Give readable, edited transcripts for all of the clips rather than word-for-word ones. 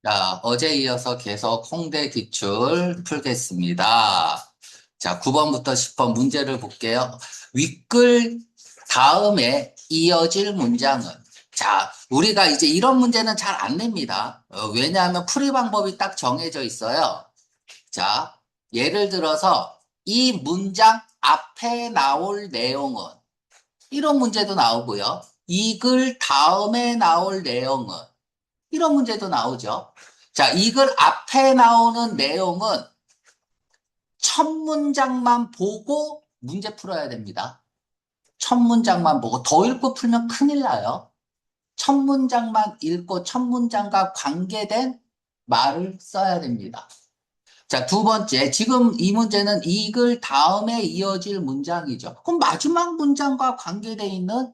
자, 어제 이어서 계속 홍대 기출 풀겠습니다. 자, 9번부터 10번 문제를 볼게요. 윗글 다음에 이어질 문장은? 자, 우리가 이제 이런 문제는 잘 안 냅니다. 왜냐하면 풀이 방법이 딱 정해져 있어요. 자, 예를 들어서 이 문장 앞에 나올 내용은? 이런 문제도 나오고요. 이 글 다음에 나올 내용은? 이런 문제도 나오죠. 자, 이글 앞에 나오는 내용은 첫 문장만 보고 문제 풀어야 됩니다. 첫 문장만 보고 더 읽고 풀면 큰일 나요. 첫 문장만 읽고 첫 문장과 관계된 말을 써야 됩니다. 자, 두 번째, 지금 이 문제는 이글 다음에 이어질 문장이죠. 그럼 마지막 문장과 관계되어 있는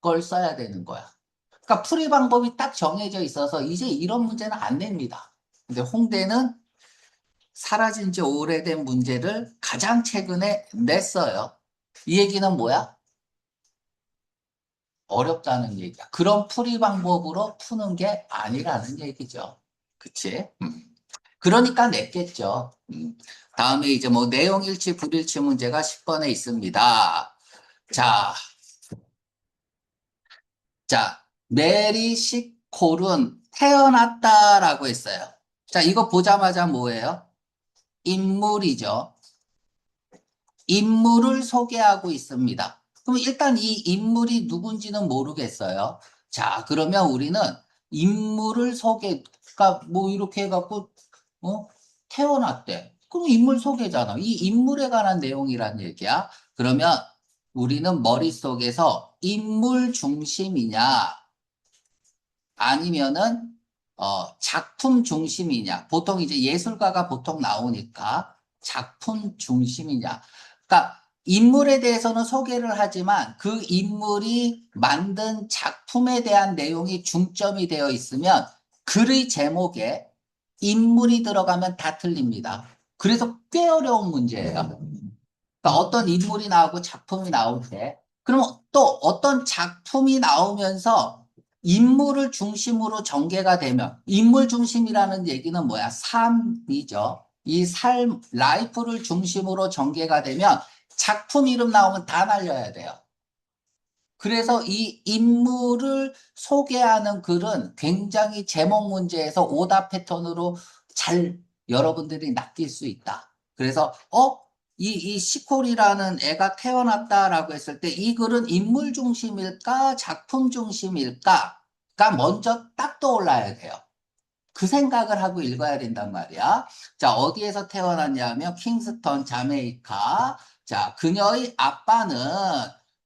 걸 써야 되는 거야. 그러니까 풀이 방법이 딱 정해져 있어서 이제 이런 문제는 안 냅니다. 근데 홍대는 사라진 지 오래된 문제를 가장 최근에 냈어요. 이 얘기는 뭐야? 어렵다는 얘기야. 그런 풀이 방법으로 푸는 게 아니라는 얘기죠. 그치? 그러니까 냈겠죠. 다음에 이제 뭐 내용일치, 불일치 문제가 10번에 있습니다. 자, 메리 시콜은 태어났다라고 했어요. 자, 이거 보자마자 뭐예요? 인물이죠. 인물을 소개하고 있습니다. 그럼 일단 이 인물이 누군지는 모르겠어요. 자, 그러면 우리는 인물을 그러니까 뭐 이렇게 해갖고, 어? 태어났대. 그럼 인물 소개잖아. 이 인물에 관한 내용이란 얘기야. 그러면 우리는 머릿속에서 인물 중심이냐, 아니면은 작품 중심이냐. 보통 이제 예술가가 보통 나오니까 작품 중심이냐. 그러니까 인물에 대해서는 소개를 하지만 그 인물이 만든 작품에 대한 내용이 중점이 되어 있으면 글의 제목에 인물이 들어가면 다 틀립니다. 그래서 꽤 어려운 문제예요. 그러니까 어떤 인물이 나오고 작품이 나올 때, 그럼 또 어떤 작품이 나오면서 인물을 중심으로 전개가 되면, 인물 중심이라는 얘기는 뭐야? 삶이죠. 이 삶, 라이프를 중심으로 전개가 되면 작품 이름 나오면 다 날려야 돼요. 그래서 이 인물을 소개하는 글은 굉장히 제목 문제에서 오답 패턴으로 잘 여러분들이 낚일 수 있다. 그래서, 이 시콜이라는 애가 태어났다라고 했을 때 이 글은 인물 중심일까, 작품 중심일까?가 먼저 딱 떠올라야 돼요. 그 생각을 하고 읽어야 된단 말이야. 자, 어디에서 태어났냐면, 킹스턴, 자메이카. 자, 그녀의 아빠는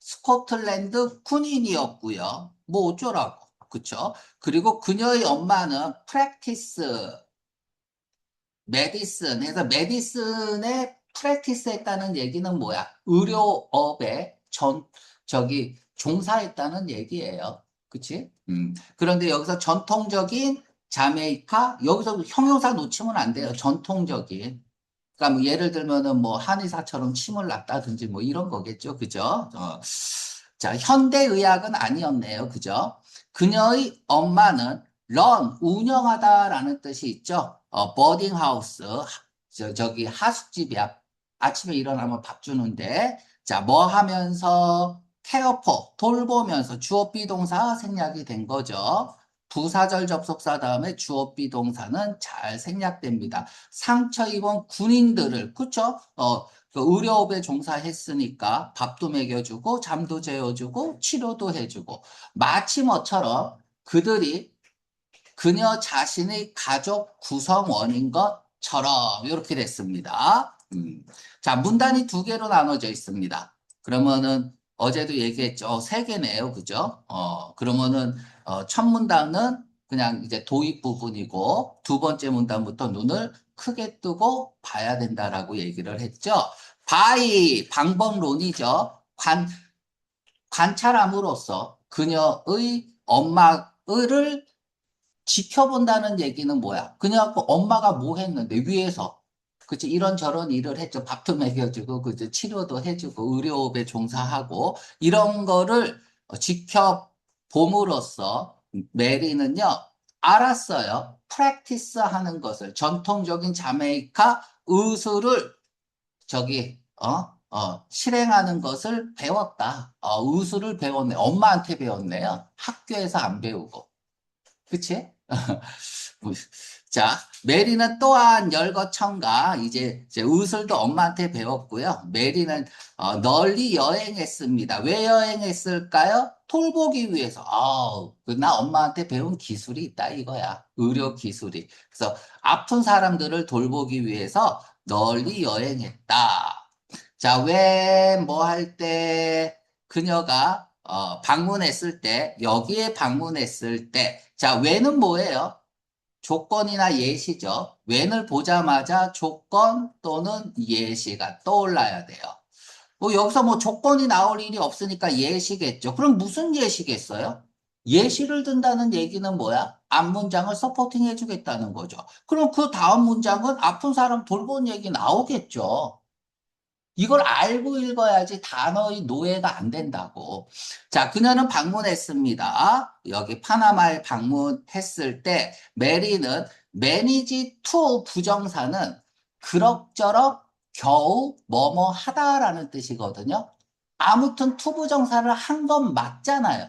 스코틀랜드 군인이었고요. 뭐 어쩌라고. 그쵸? 그리고 그녀의 엄마는 프랙티스, 메디슨 해서 메디슨에 프랙티스 했다는 얘기는 뭐야? 의료업에 종사했다는 얘기예요. 그치? 그런데 여기서 전통적인 자메이카, 여기서 형용사 놓치면 안 돼요. 전통적인. 그러니까 뭐 예를 들면은 뭐 한의사처럼 침을 놨다든지 뭐 이런 거겠죠. 그죠? 자, 현대의학은 아니었네요. 그죠? 그녀의 엄마는 운영하다라는 뜻이 있죠. 버딩하우스, 저기 하숙집이야. 아침에 일어나면 밥 주는데, 자, 뭐 하면서, 케어포, 돌보면서 주어 비동사 생략이 된 거죠. 부사절 접속사 다음에 주어 비동사는 잘 생략됩니다. 상처 입은 군인들을, 그쵸? 그 의료업에 종사했으니까 밥도 먹여주고, 잠도 재워주고, 치료도 해주고, 마치 뭐처럼 그들이 그녀 자신의 가족 구성원인 것처럼 이렇게 됐습니다. 자, 문단이 두 개로 나눠져 있습니다. 그러면은 어제도 얘기했죠. 세 개네요. 그죠? 그러면은 첫 문단은 그냥 이제 도입 부분이고 두 번째 문단부터 눈을 크게 뜨고 봐야 된다라고 얘기를 했죠. 방법론이죠. 관찰함으로써 그녀의 엄마를 지켜본다는 얘기는 뭐야? 그냥 그 엄마가 뭐 했는데 위에서 그치 이런저런 일을 했죠. 밥도 먹여주고 그치 치료도 해주고 의료업에 종사하고 이런 거를 지켜봄으로써 메리는요 알았어요. 프랙티스 하는 것을, 전통적인 자메이카 의술을 실행하는 것을 배웠다. 의술을 배웠네. 엄마한테 배웠네요. 학교에서 안 배우고. 그치? 자, 메리는 또한 열거천가, 이제 의술도 엄마한테 배웠고요. 메리는 널리 여행했습니다. 왜 여행했을까요? 돌보기 위해서. 나 엄마한테 배운 기술이 있다 이거야. 의료 기술이. 그래서 아픈 사람들을 돌보기 위해서 널리 여행했다. 자, 왜 뭐 할 때 그녀가 방문했을 때, 여기에 방문했을 때, 자, 왜는 뭐예요? 조건이나 예시죠. when을 보자마자 조건 또는 예시가 떠올라야 돼요. 여기서 뭐 조건이 나올 일이 없으니까 예시겠죠. 그럼 무슨 예시겠어요? 예시를 든다는 얘기는 뭐야? 앞 문장을 서포팅 해주겠다는 거죠. 그럼 그 다음 문장은 아픈 사람 돌보는 얘기 나오겠죠. 이걸 알고 읽어야지 단어의 노예가 안 된다고. 자, 그녀는 방문했습니다. 여기 파나마에 방문했을 때 메리는 매니지 투 부정사는 그럭저럭 겨우 뭐뭐 하다라는 뜻이거든요. 아무튼 투 부정사를 한 건 맞잖아요.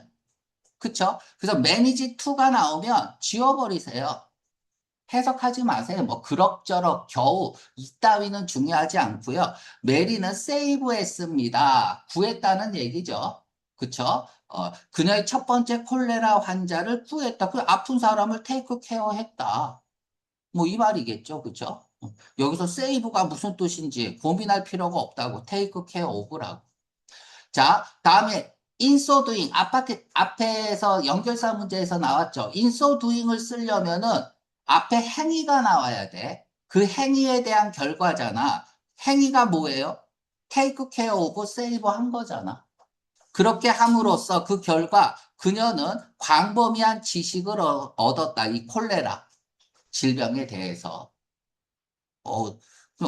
그쵸? 그래서 매니지 투가 나오면 지워버리세요. 해석하지 마세요. 뭐 그럭저럭 겨우 이따위는 중요하지 않고요. 메리는 세이브했습니다. 구했다는 얘기죠. 그쵸? 그녀의 첫 번째 콜레라 환자를 구했다. 그 아픈 사람을 테이크 케어했다. 뭐 이 말이겠죠. 그쵸? 여기서 세이브가 무슨 뜻인지 고민할 필요가 없다고. 테이크 케어 오브라고. 자, 다음에 인소 도잉 앞에서 연결사 문제에서 나왔죠. 인소 도잉을 쓰려면은 앞에 행위가 나와야 돼. 그 행위에 대한 결과잖아. 행위가 뭐예요? take care of save 한 거잖아. 그렇게 함으로써 그 결과 그녀는 광범위한 지식을 얻었다. 이 콜레라 질병에 대해서. 그럼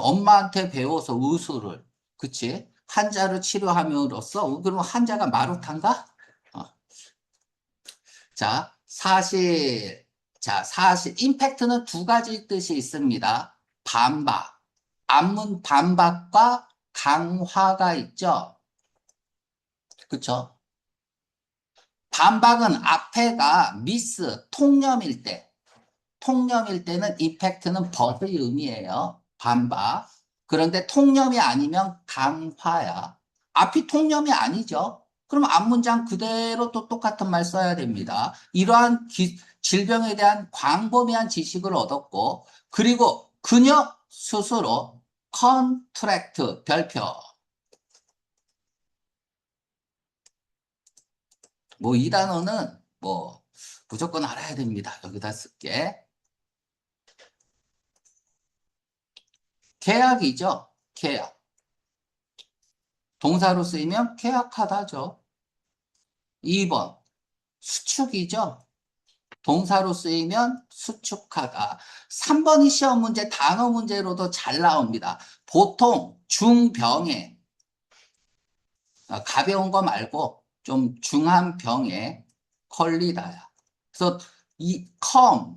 엄마한테 배워서 의술을, 그치? 환자를 치료함으로써, 그럼 환자가 마루탄가? 어. 자, 사실, 임팩트는 두 가지 뜻이 있습니다. 반박, 안문 반박과 강화가 있죠. 그쵸? 반박은 앞에가 미스, 통념일 때는 임팩트는 벗의 의미예요. 반박. 그런데 통념이 아니면 강화야. 앞이 통념이 아니죠. 그럼 앞문장 그대로 또 똑같은 말 써야 됩니다. 이러한 질병에 대한 광범위한 지식을 얻었고, 그리고 그녀 스스로 컨트랙트 별표. 뭐 이 단어는 뭐 무조건 알아야 됩니다. 여기다 쓸게. 계약이죠. 계약. 동사로 쓰이면 계약하다죠. 2번, 수축이죠. 동사로 쓰이면 수축하다. 3번이 시험 문제, 단어 문제로도 잘 나옵니다. 보통 중병에, 가벼운 거 말고 좀 중한 병에 걸리다야. 그래서 이 come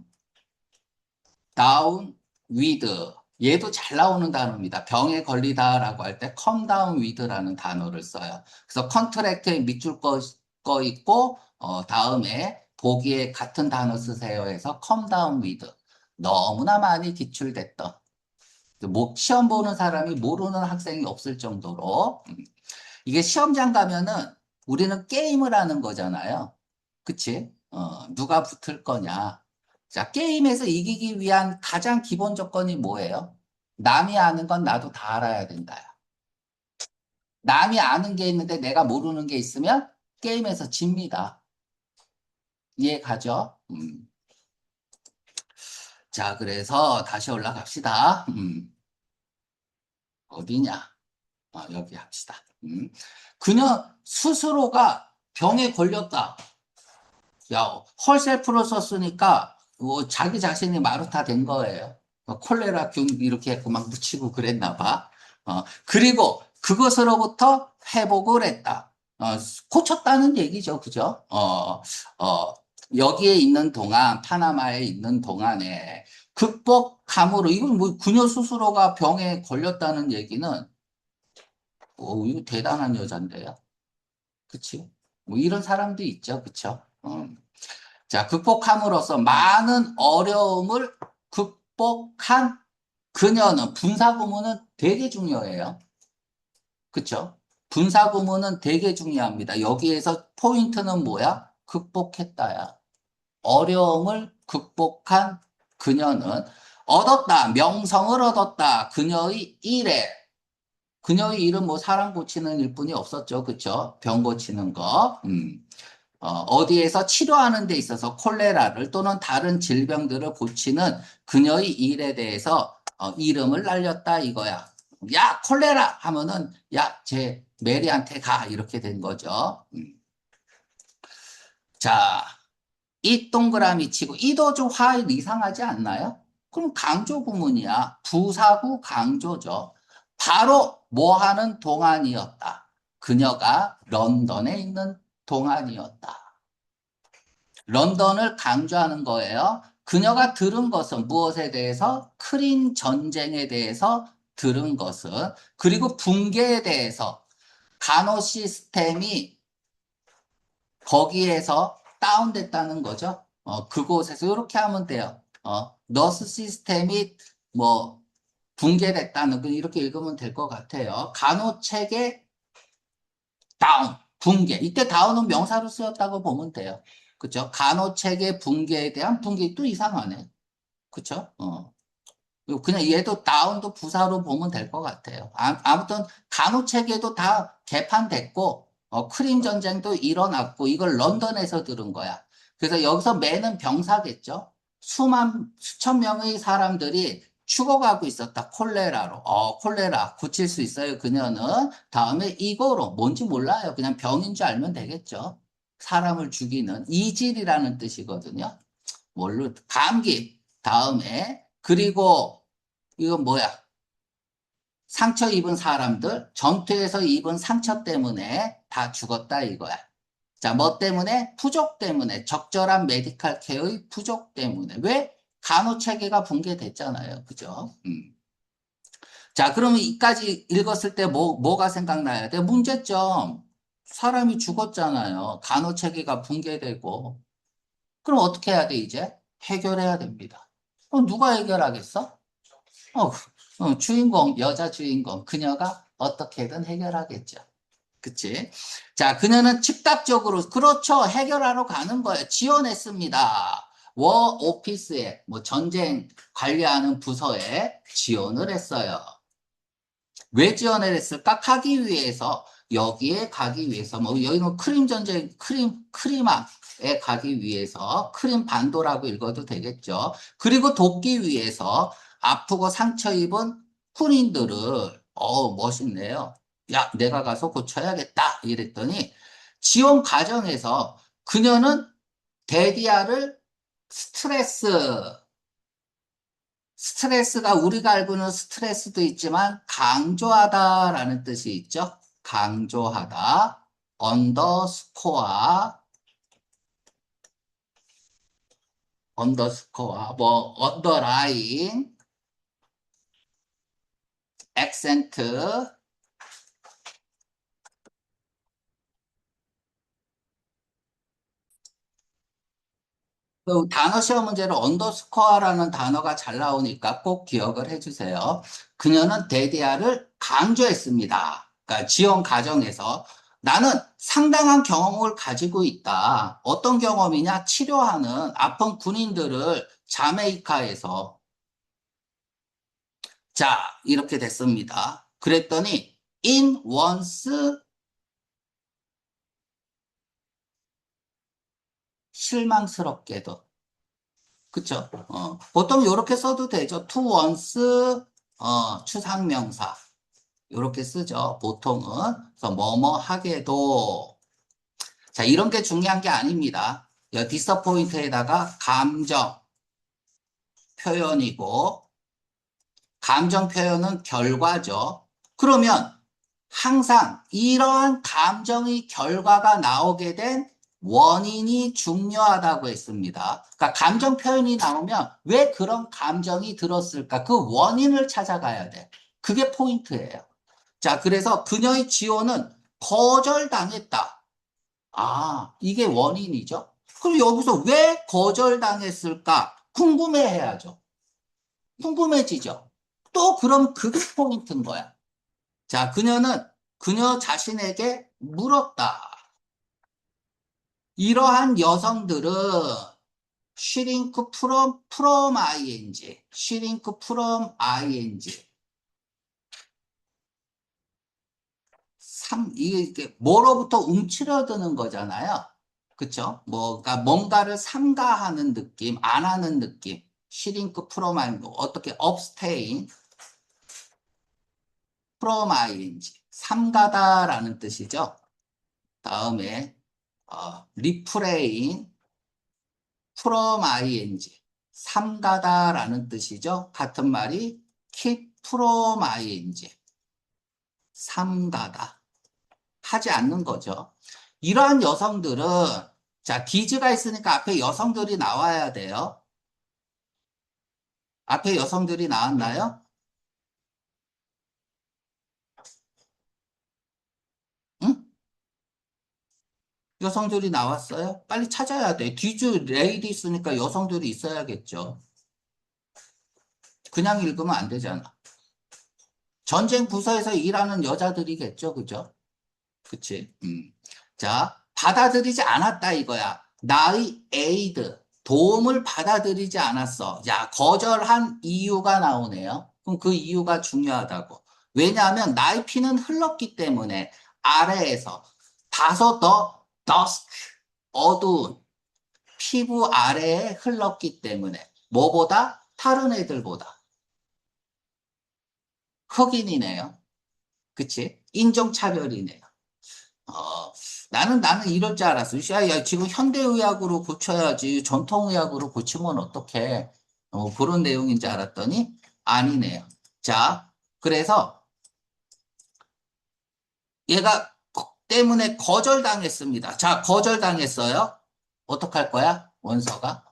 down with 얘도 잘 나오는 단어입니다. 병에 걸리다라고 할 때 come down with라는 단어를 써요. 그래서 컨트랙트에 밑줄 거 있고 다음에 보기에 같은 단어 쓰세요 해서 come down with 너무나 많이 기출됐던 시험 보는 사람이 모르는 학생이 없을 정도로 이게 시험장 가면은 우리는 게임을 하는 거잖아요. 그치? 누가 붙을 거냐. 자, 게임에서 이기기 위한 가장 기본 조건이 뭐예요? 남이 아는 건 나도 다 알아야 된다. 남이 아는 게 있는데 내가 모르는 게 있으면 게임에서 집니다. 이해 가죠? 자, 그래서 다시 올라갑시다. 어디냐? 여기 합시다. 그녀 스스로가 병에 걸렸다. 야, 헐셀프로 썼으니까 자기 자신이 마루타 된 거예요. 콜레라균 이렇게 해서 막 묻히고 그랬나 봐. 그리고 그것으로부터 회복을 했다. 고쳤다는 얘기죠. 그죠? 여기에 있는 동안, 파나마에 있는 동안에 극복함으로, 이건 뭐 그녀 스스로가 병에 걸렸다는 얘기는, 이거 대단한 여잔데요. 그치? 뭐 이런 사람도 있죠. 그쵸? 자, 극복함으로써 많은 어려움을 극복한 그녀는 분사 구문은 되게 중요해요. 그쵸? 분사 구문은 되게 중요합니다. 여기에서 포인트는 뭐야? 극복했다야. 어려움을 극복한 그녀는 얻었다. 명성을 얻었다. 그녀의 일에. 그녀의 일은 뭐 사람 고치는 일뿐이 없었죠. 그쵸? 병 고치는 거. 어디에서 치료하는 데 있어서 콜레라를 또는 다른 질병들을 고치는 그녀의 일에 대해서 이름을 날렸다 이거야. 야, 콜레라 하면은 야, 쟤 메리한테 가 이렇게 된 거죠. 자, 이 동그라미 치고 이도 좀 화일 이상하지 않나요? 그럼 강조 구문이야. 부사구 강조죠. 바로 뭐 하는 동안이었다. 그녀가 런던에 있는 동안이었다. 런던을 강조하는 거예요. 그녀가 들은 것은 무엇에 대해서? 크림 전쟁에 대해서 들은 것은, 그리고 붕괴에 대해서 간호 시스템이 거기에서 다운됐다는 거죠. 그곳에서 이렇게 하면 돼요. 너스 시스템이 뭐 붕괴됐다는 거 이렇게 읽으면 될 것 같아요. 간호체계 다운, 붕괴. 이때 다운은 명사로 쓰였다고 보면 돼요. 그쵸? 간호체계 붕괴에 대한 붕괴 또 이상하네. 그쵸? 그냥 얘도 다운도 부사로 보면 될 것 같아요. 아무튼 간호체계도 다 개판됐고, 크림 전쟁도 일어났고, 이걸 런던에서 들은 거야. 그래서 여기서 매는 병사겠죠? 수천 명의 사람들이 죽어가고 있었다. 콜레라로. 콜레라 고칠 수 있어요. 그녀는 다음에 이거로 뭔지 몰라요. 그냥 병인 줄 알면 되겠죠. 사람을 죽이는 이질이라는 뜻이거든요. 뭘로 감기 다음에 그리고 이건 뭐야? 상처 입은 사람들 전투에서 입은 상처 때문에 다 죽었다 이거야. 자, 뭐 때문에? 부족 때문에. 적절한 메디칼 케어의 부족 때문에. 왜? 간호 체계가 붕괴됐잖아요. 그죠? 자, 그러면 이까지 읽었을 때 뭐가 생각나야 돼? 문제점. 사람이 죽었잖아요. 간호 체계가 붕괴되고. 그럼 어떻게 해야 돼, 이제? 해결해야 됩니다. 누가 해결하겠어? 어, 주인공, 여자 주인공, 그녀가 어떻게든 해결하겠죠. 그치? 자, 그녀는 즉각적으로, 그렇죠. 해결하러 가는 거예요. 지원했습니다. 워 오피스에, 뭐 전쟁 관리하는 부서에 지원을 했어요. 왜 지원을 했을까? 가기 위해서, 여기에 가기 위해서, 뭐, 여기는 크림 전쟁, 크림아에 가기 위해서, 크림 반도라고 읽어도 되겠죠. 그리고 돕기 위해서, 아프고 상처 입은 군인들을, 멋있네요. 야, 내가 가서 고쳐야겠다. 이랬더니, 지원 과정에서 그녀는 데디아를 스트레스, 스트레스가 우리가 알고 있는 스트레스도 있지만 강조하다라는 뜻이 있죠. 강조하다. 언더스코어, 언더스코어, 뭐 언더라인, 액센트. 그 단어 시험 문제로 언더스코어라는 단어가 잘 나오니까 꼭 기억을 해주세요. 그녀는 데디아를 강조했습니다. 그러니까 지원 과정에서 나는 상당한 경험을 가지고 있다. 어떤 경험이냐? 치료하는 아픈 군인들을 자메이카에서. 자, 이렇게 됐습니다. 그랬더니 in once 실망스럽게도. 그쵸? 보통 이렇게 써도 되죠. to once, 추상명사. 이렇게 쓰죠. 보통은. 그래서 뭐뭐 하게도. 자, 이런 게 중요한 게 아닙니다. 이 디서포인트에다가 감정 표현이고, 감정 표현은 결과죠. 그러면 항상 이러한 감정의 결과가 나오게 된 원인이 중요하다고 했습니다. 그러니까 감정 표현이 나오면 왜 그런 감정이 들었을까? 그 원인을 찾아가야 돼. 그게 포인트예요. 자, 그래서 그녀의 지원은 거절당했다. 아, 이게 원인이죠. 그럼 여기서 왜 거절당했을까? 궁금해 해야죠. 궁금해지죠. 또 그럼 그게 포인트인 거야. 자, 그녀는 그녀 자신에게 물었다. 이러한 여성들은 shrink from ing, shrink from ing. 이게 뭐로부터 움츠러드는 거잖아요. 그쵸? 뭐, 그러니까 뭔가를 삼가하는 느낌, 안 하는 느낌. shrink from ing, 어떻게 abstain from ing. 삼가다라는 뜻이죠. 다음에, refrain from ing. 삼가다라는 뜻이죠. 같은 말이 keep from ing. 삼가다. 하지 않는 거죠. 이러한 여성들은, 자, 디즈가 있으니까 앞에 여성들이 나와야 돼요. 앞에 여성들이 나왔나요? 응? 여성들이 나왔어요? 빨리 찾아야 돼. 디즈 레이디 있으니까 여성들이 있어야겠죠. 그냥 읽으면 안 되잖아. 전쟁 부서에서 일하는 여자들이겠죠, 그죠? 그치? 자, 받아들이지 않았다 이거야. 나의 에이드, 도움을 받아들이지 않았어. 야, 거절한 이유가 나오네요. 그럼 그 이유가 중요하다고. 왜냐하면 나의 피는 흘렀기 때문에 아래에서 다소 더 dusk, 어두운 피부 아래에 흘렀기 때문에 뭐보다? 다른 애들보다. 흑인이네요. 그치? 인종차별이네요. 어, 나는 이럴 줄 알았어. 야, 지금 현대의학으로 고쳐야지. 전통의학으로 고치면 어떡해. 그런 내용인 줄 알았더니 아니네요. 자, 그래서 얘가 때문에 거절당했습니다. 자, 거절당했어요. 어떡할 거야? 원서가?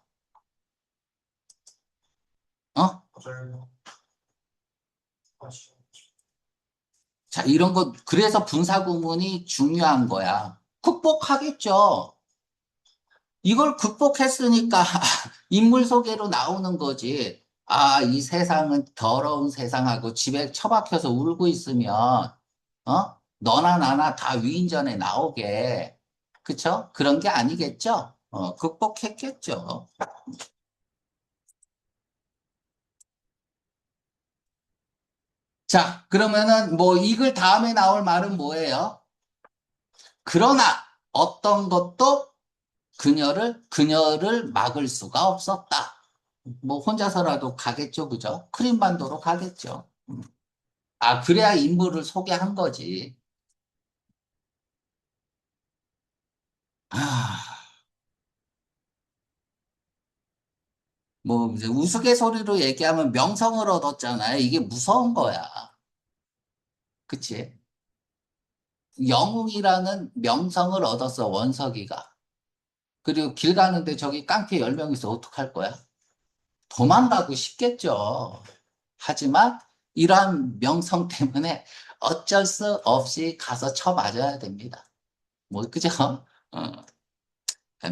어? 자, 이런 거, 그래서 분사구문이 중요한 거야. 극복하겠죠. 이걸 극복했으니까 인물 소개로 나오는 거지. 아, 이 세상은 더러운 세상하고 집에 처박혀서 울고 있으면, 너나 나나 다 위인전에 나오게. 그쵸? 그런 게 아니겠죠? 극복했겠죠. 자, 그러면은 뭐 이글 다음에 나올 말은 뭐예요? 그러나 어떤 것도 그녀를 막을 수가 없었다. 뭐 혼자서라도 가겠죠, 그죠? 크림반도로 가겠죠. 아, 그래야 인물을 소개한 거지. 아, 뭐 이제 우스갯소리로 얘기하면 명성을 얻었잖아요. 이게 무서운 거야. 그치? 영웅이라는 명성을 얻었어, 원석이가. 그리고 길 가는데 저기 깡패 10명 있어. 어떡할 거야? 도망가고 싶겠죠. 하지만 이러한 명성 때문에 어쩔 수 없이 가서 쳐맞아야 됩니다. 뭐, 그죠? 그러니까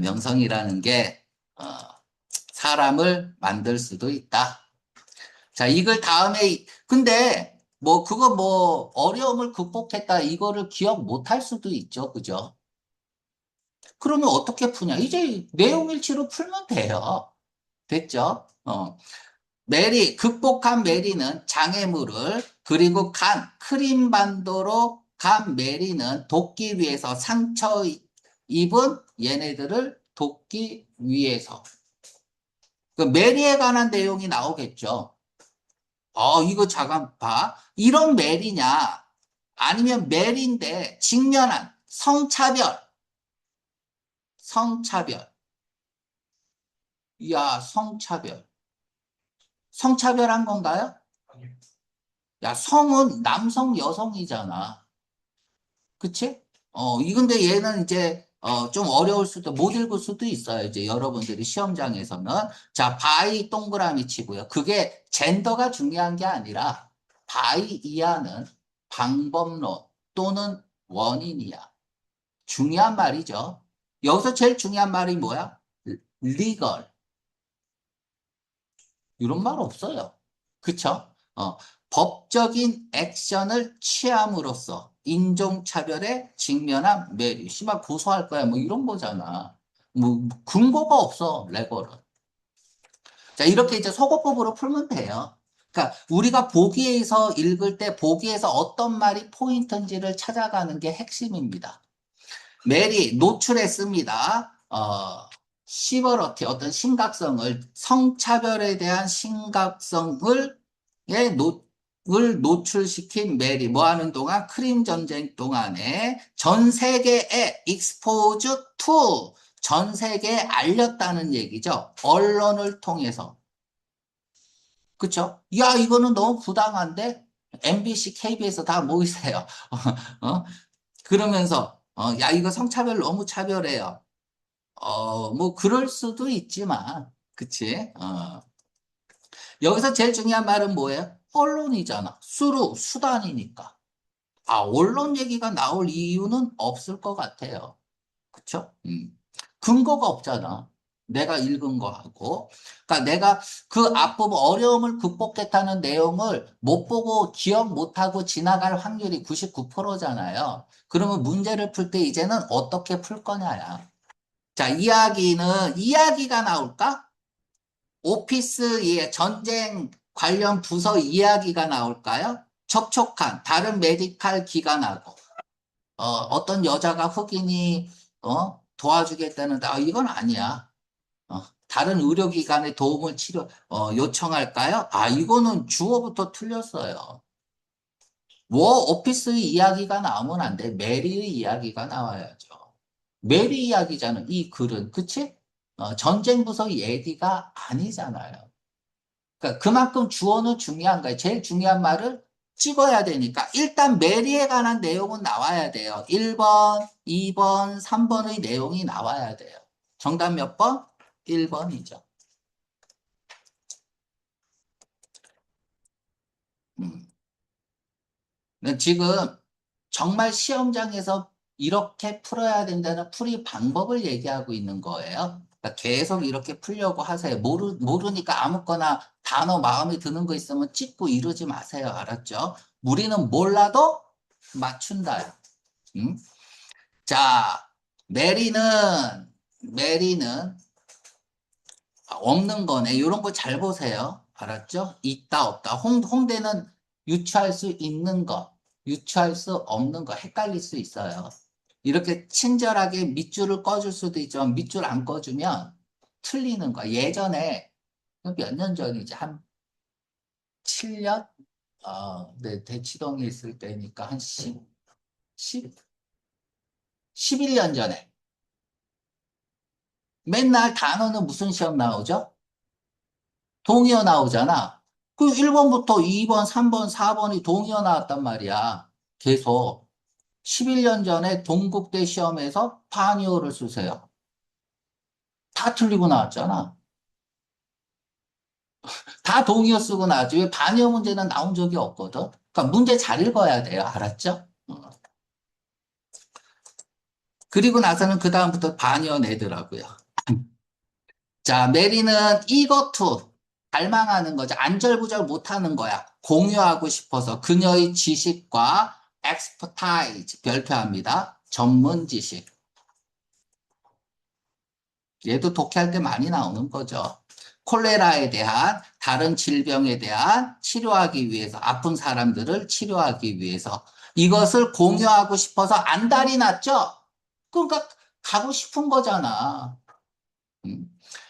명성이라는 게, 사람을 만들 수도 있다. 자, 이걸 다음에, 근데, 뭐, 그거 뭐, 어려움을 극복했다, 이거를 기억 못 할 수도 있죠. 그죠? 그러면 어떻게 푸냐? 이제 내용일치로 풀면 돼요. 됐죠? 극복한 메리는 장애물을, 그리고 크림반도로 간 메리는 돕기 위해서 상처 입은 얘네들을 돕기 위해서. 그 메리에 관한 내용이 나오겠죠. 이거 잠깐 봐. 이런 메리냐? 아니면 메리인데 직면한 성차별, 성차별. 야, 성차별. 성차별한 건가요? 야, 성은 남성, 여성이잖아. 그치? 근데 얘는 이제 좀 어려울 수도, 못 읽을 수도 있어요. 이제 여러분들이 시험장에서는. 자, 바이 동그라미 치고요. 그게 젠더가 중요한 게 아니라, 바이 이하는 방법론 또는 원인이야. 중요한 말이죠. 여기서 제일 중요한 말이 뭐야? 리걸. 이런 말 없어요. 그쵸? 법적인 액션을 취함으로써 인종차별에 직면한 메리. 씨발 고소할 거야. 뭐 이런 거잖아. 뭐 근거가 없어. 레거는. 자, 이렇게 이제 소거법으로 풀면 돼요. 그러니까 우리가 보기에서 읽을 때 보기에서 어떤 말이 포인트인지를 찾아가는 게 핵심입니다. 메리 노출했습니다. 시버러티 어떤 심각성을 성차별에 대한 심각성을 을 노출시킨 메리 뭐 하는 동안 크림 전쟁 동안에 전 세계에 익스포즈 투 전 세계에 알렸다는 얘기죠. 언론을 통해서. 그쵸? 야, 이거는 너무 부당한데? MBC, KBS 다 모이세요. 어? 그러면서 야, 이거 성차별 너무 차별해요. 뭐, 그럴 수도 있지만, 그치? 여기서 제일 중요한 말은 뭐예요? 언론이잖아. 수단이니까. 아, 언론 얘기가 나올 이유는 없을 것 같아요. 그쵸? 근거가 없잖아. 내가 읽은 거하고. 그러니까 내가 그 앞부분 어려움을 극복했다는 내용을 못 보고 기억 못하고 지나갈 확률이 99%잖아요. 그러면 문제를 풀 때 이제는 어떻게 풀 거냐야. 자, 이야기가 나올까? 오피스의 전쟁 관련 부서 이야기가 나올까요? 촉촉한 다른 메디칼 기관하고 어떤 여자가 흑인이 도와주겠다는데 이건 아니야. 다른 의료기관의 도움을 요청할까요? 이거는 주어부터 틀렸어요. 오피스 이야기가 나오면 안 돼. 메리의 이야기가 나와야죠. 메리 이야기잖아. 이 글은 그치? 전쟁 부서 얘기가 아니잖아요. 그러니까 그만큼 주어는 중요한 거예요. 제일 중요한 말을 찍어야 되니까 일단 메리에 관한 내용은 나와야 돼요. 1번, 2번, 3번의 내용이 나와야 돼요. 정답 몇 번? 1번이죠. 지금 정말 시험장에서 이렇게 풀어야 된다는 풀이 방법을 얘기하고 있는 거예요. 그러니까 계속 이렇게 풀려고 하세요. 모르니까 아무거나 단어 마음에 드는 거 있으면 찍고 이러지 마세요. 알았죠? 우리는 몰라도 맞춘다. 음? 자, 메리는 없는 거네. 이런 거 잘 보세요. 알았죠? 있다, 없다. 홍대는 유추할 수 있는 거, 유추할 수 없는 거, 헷갈릴 수 있어요. 이렇게 친절하게 밑줄을 꺼줄 수도 있지만 밑줄 안 꺼주면 틀리는 거야. 예전에 몇 년 전이지? 한 7년? 네, 대치동에 있을 때니까 한 10, 11년 전에. 맨날 단어는 무슨 시험 나오죠? 동의어 나오잖아. 그 1번부터 2번, 3번, 4번이 동의어 나왔단 말이야. 계속. 11년 전에 동국대 시험에서 반의어를 쓰세요. 다 틀리고 나왔잖아. 다 동의어 쓰고 나왔지. 왜 반의어 문제는 나온 적이 없거든? 그러니까 문제 잘 읽어야 돼요. 알았죠? 그리고 나서는 그다음부터 반의어 내더라고요. 자, 메리는 이것투 갈망하는 거죠. 안절부절 못하는 거야. 공유하고 싶어서 그녀의 지식과 expertise 별표합니다. 전문 지식. 얘도 독해할 때 많이 나오는 거죠. 콜레라에 대한 다른 질병에 대한 치료하기 위해서 아픈 사람들을 치료하기 위해서 이것을 공유하고 싶어서 안달이 났죠. 그러니까 가고 싶은 거잖아. 음.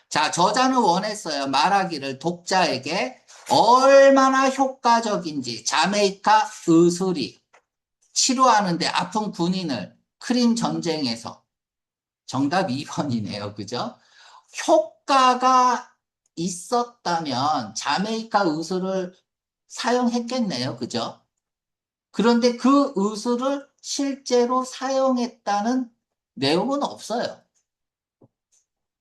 자, 저자는 원했어요. 말하기를 독자에게 얼마나 효과적인지 자메이카 의술이 치료하는데 아픈 군인을 크림 전쟁에서 정답 2번이네요. 그죠? 효과가 있었다면 자메이카 의술을 사용했겠네요. 그죠? 그런데 그 의술을 실제로 사용했다는 내용은 없어요.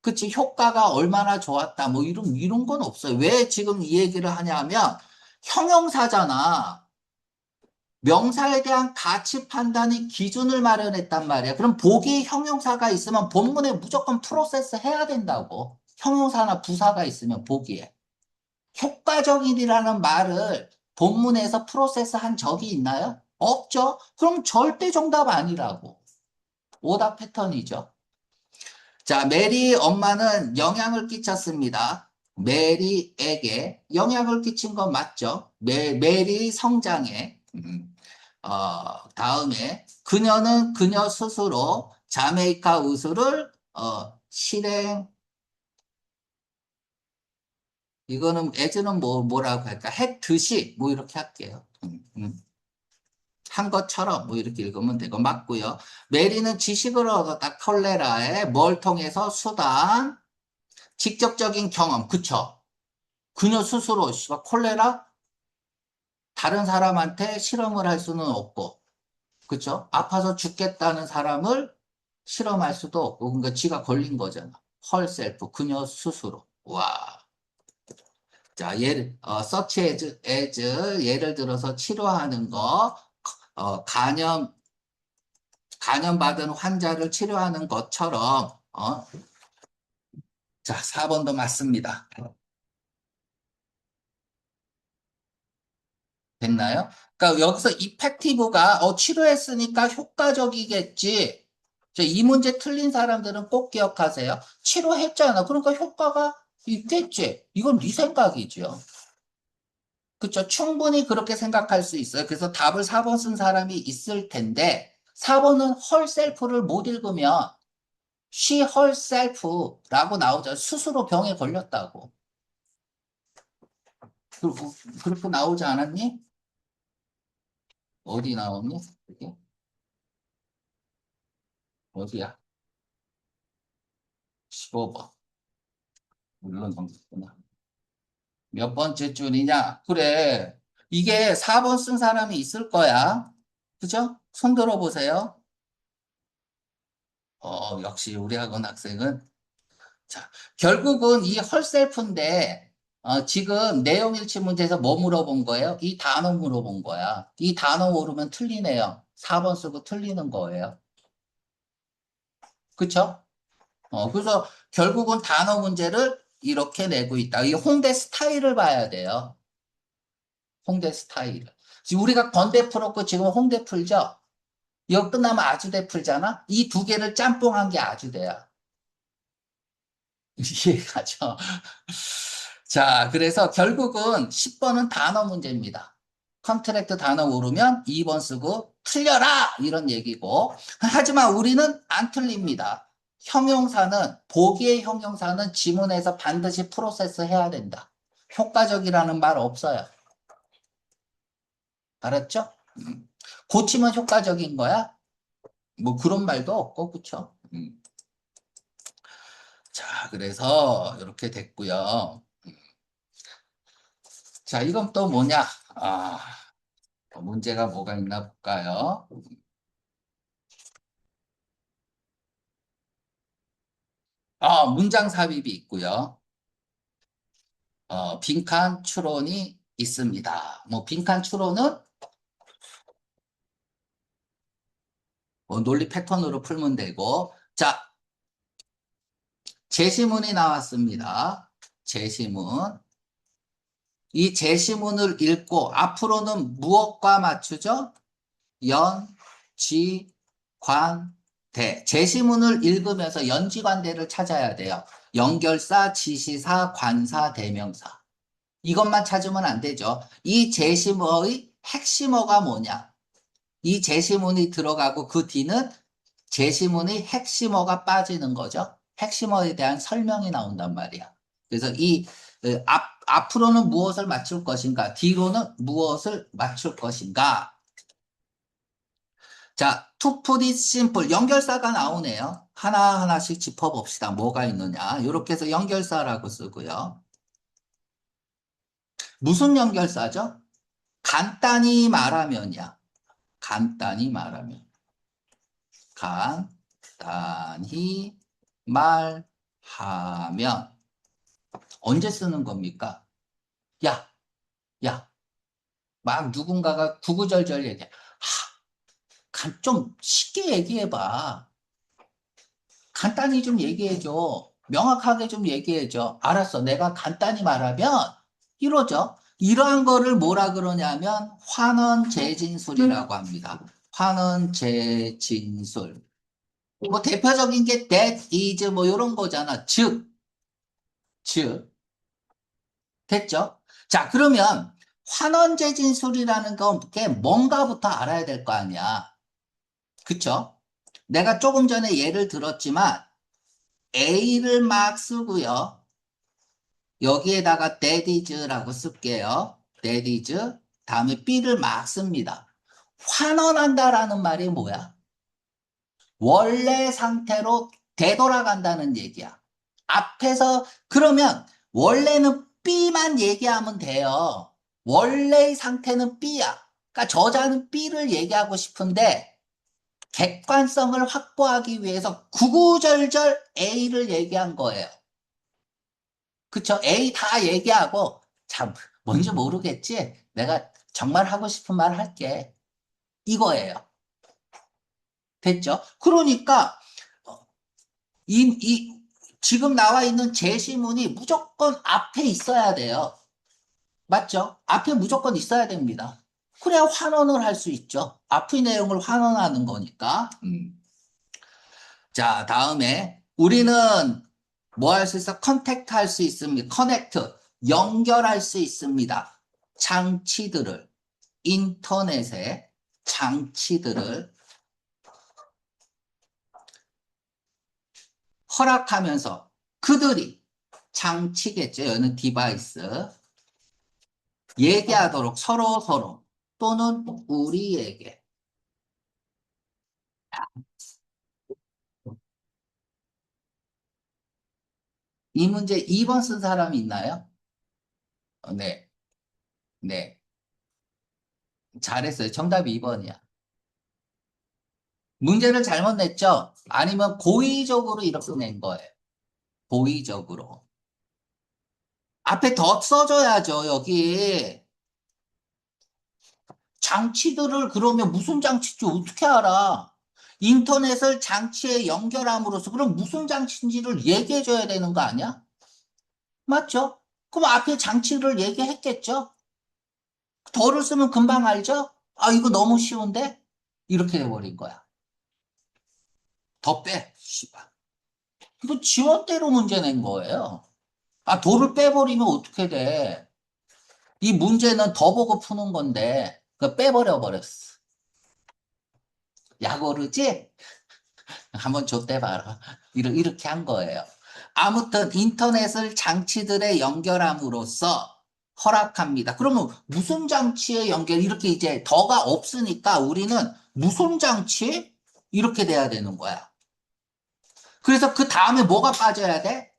그치? 효과가 얼마나 좋았다. 뭐 이런 건 없어요. 왜 지금 이 얘기를 하냐면 형용사잖아. 명사에 대한 가치 판단의 기준을 마련했단 말이야. 그럼 보기에 형용사가 있으면 본문에 무조건 프로세스 해야 된다고. 형용사나 부사가 있으면 보기에. 효과적이라는 말을 본문에서 프로세스 한 적이 있나요? 없죠? 그럼 절대 정답 아니라고. 오답 패턴이죠. 자, 메리 엄마는 영향을 끼쳤습니다. 메리에게 영향을 끼친 건 맞죠? 메리 성장에. 다음에 그녀는 그녀 스스로 자메이카 우수를 실행, 이거는 as는 뭐라고 할까? 했듯이 뭐 이렇게 할게요. 한 것처럼 뭐 이렇게 읽으면 되고 맞고요. 메리는 지식을 얻었다. 콜레라에 뭘 통해서 수단, 직접적인 경험, 그쵸? 그녀 스스로 씨발 콜레라 다른 사람한테 실험을 할 수는 없고, 그쵸? 아파서 죽겠다는 사람을 실험할 수도 없고, 그러니까 지가 걸린 거잖아. 헐셀프, 그녀 스스로. 와. 자, such as, 예를 들어서 치료하는 거, 감염받은 환자를 치료하는 것처럼, 자, 4번도 맞습니다. 됐나요? 그러니까 여기서 이펙티브가 치료했으니까 효과적이겠지. 이 문제 틀린 사람들은 꼭 기억하세요. 치료했잖아. 그러니까 효과가 있겠지. 이건 네 생각이죠. 그렇죠. 충분히 그렇게 생각할 수 있어요. 그래서 답을 4번 쓴 사람이 있을 텐데 4번은 herself를 못 읽으면 she herself라고 나오죠. 스스로 병에 걸렸다고. 그렇게 나오지 않았니? 어디 나오니? 그게? 어디야? 15번. 물론 넘겼구나. 몇 번째 줄이냐? 그래. 이게 4번 쓴 사람이 있을 거야. 그죠? 손 들어보세요. 역시 우리 학원 학생은. 자, 결국은 이 헐셀프인데, 지금 내용 일치 문제에서 뭐 물어본 거예요? 이 단어 물어본 거야. 이 단어 모르면 틀리네요. 4번 쓰고 틀리는 거예요. 그쵸? 그래서 결국은 단어 문제를 이렇게 내고 있다. 이 홍대 스타일을 봐야 돼요. 홍대 스타일. 지금 우리가 건대 풀었고 지금 홍대 풀죠? 이거 끝나면 아주대 풀잖아? 이 두 개를 짬뽕한 게 아주대야. 이해가죠? 자, 그래서 결국은 10번은 단어 문제입니다. 컨트랙트 단어 모르면 2번 쓰고 틀려라! 이런 얘기고. 하지만 우리는 안 틀립니다. 형용사는, 보기의 형용사는 지문에서 반드시 프로세스 해야 된다. 효과적이라는 말 없어요. 알았죠? 고치면 효과적인 거야? 뭐 그런 말도 없고, 그쵸? 자, 그래서 이렇게 됐고요. 자, 이건 또 뭐냐? 아, 문제가 뭐가 있나 볼까요? 문장 삽입이 있고요. 빈칸 추론이 있습니다. 뭐 빈칸 추론은 뭐 논리 패턴으로 풀면 되고, 자, 제시문이 나왔습니다. 제시문. 이 제시문을 읽고 앞으로는 무엇과 맞추죠? 연, 지, 관, 대. 제시문을 읽으면서 연지관대를 찾아야 돼요. 연결사, 지시사, 관사, 대명사. 이것만 찾으면 안 되죠. 이 제시문의 핵심어가 뭐냐? 이 제시문이 들어가고 그 뒤는 제시문의 핵심어가 빠지는 거죠. 핵심어에 대한 설명이 나온단 말이야. 그래서 앞으로는 무엇을 맞출 것인가? 뒤로는 무엇을 맞출 것인가? 자, to put it simple. 연결사가 나오네요. 하나하나씩 짚어봅시다. 뭐가 있느냐. 이렇게 해서 연결사라고 쓰고요. 무슨 연결사죠? 간단히 말하면이야. 간단히 말하면. 간단히 말하면 언제 쓰는 겁니까? 야, 야, 막 누군가가 구구절절 얘기해. 좀 쉽게 얘기해봐. 간단히 좀 얘기해줘. 명확하게 좀 얘기해줘. 알았어. 내가 간단히 말하면 이러죠. 이러한 거를 뭐라 그러냐면 환원재진술이라고 합니다. 환원재진술. 뭐 대표적인 게 that is 뭐 이런 거잖아. 즉. 됐죠? 자, 그러면 환원재진술이라는 게 뭔가부터 알아야 될 거 아니야. 그쵸? 내가 조금 전에 예를 들었지만 A를 막 쓰고요. 여기에다가 that is라고 쓸게요. that is. 다음에 B를 막 씁니다. 환원한다라는 말이 뭐야? 원래 상태로 되돌아간다는 얘기야. 앞에서 그러면 원래는 B만 얘기하면 돼요. 원래의 상태는 B야. 그러니까 저자는 B를 얘기하고 싶은데 객관성을 확보하기 위해서 구구절절 A를 얘기한 거예요. 그쵸? A 다 얘기하고 참 뭔지 모르겠지? 내가 정말 하고 싶은 말 할게. 이거예요. 됐죠? 그러니까 이 지금 나와 있는 제시문이 무조건 앞에 있어야 돼요. 맞죠? 앞에 무조건 있어야 됩니다. 그래야 환원을 할 수 있죠. 앞의 내용을 환원하는 거니까. 자, 다음에 우리는 뭐 할 수 있어? 컨택트 할 수 있습니다. 커넥트, 연결할 수 있습니다. 장치들을, 인터넷의 장치들을 허락하면서 그들이 장치겠죠. 여기는 디바이스. 얘기하도록 서로 또는 우리에게. 이 문제 2번 쓴 사람이 있나요? 네, 네. 잘했어요. 정답이 2번이야. 문제를 잘못 냈죠? 아니면 고의적으로 이렇게 낸 거예요. 고의적으로. 앞에 더 써줘야죠, 여기. 장치들을 그러면 무슨 장치인지 어떻게 알아? 인터넷을 장치에 연결함으로써 그럼 무슨 장치인지를 얘기해 줘야 되는 거 아니야? 맞죠? 그럼 앞에 장치를 얘기했겠죠? 덜을 쓰면 금방 알죠? 아, 이거 너무 쉬운데? 이렇게 돼버린 거야. 더 빼. 씨발. 이거 지원대로 문제 낸 거예요. 아, 돌을 빼버리면 어떻게 돼? 이 문제는 더 보고 푸는 건데, 그 빼버려 버렸어. 야고르지? 한번 줬대봐라. 이렇게 한 거예요. 아무튼 인터넷을 장치들에 연결함으로써 허락합니다. 그러면 무슨 장치에 연결? 이렇게 이제 더가 없으니까 우리는 무슨 장치? 이렇게 돼야 되는 거야. 그래서 그 다음에 뭐가 빠져야 돼?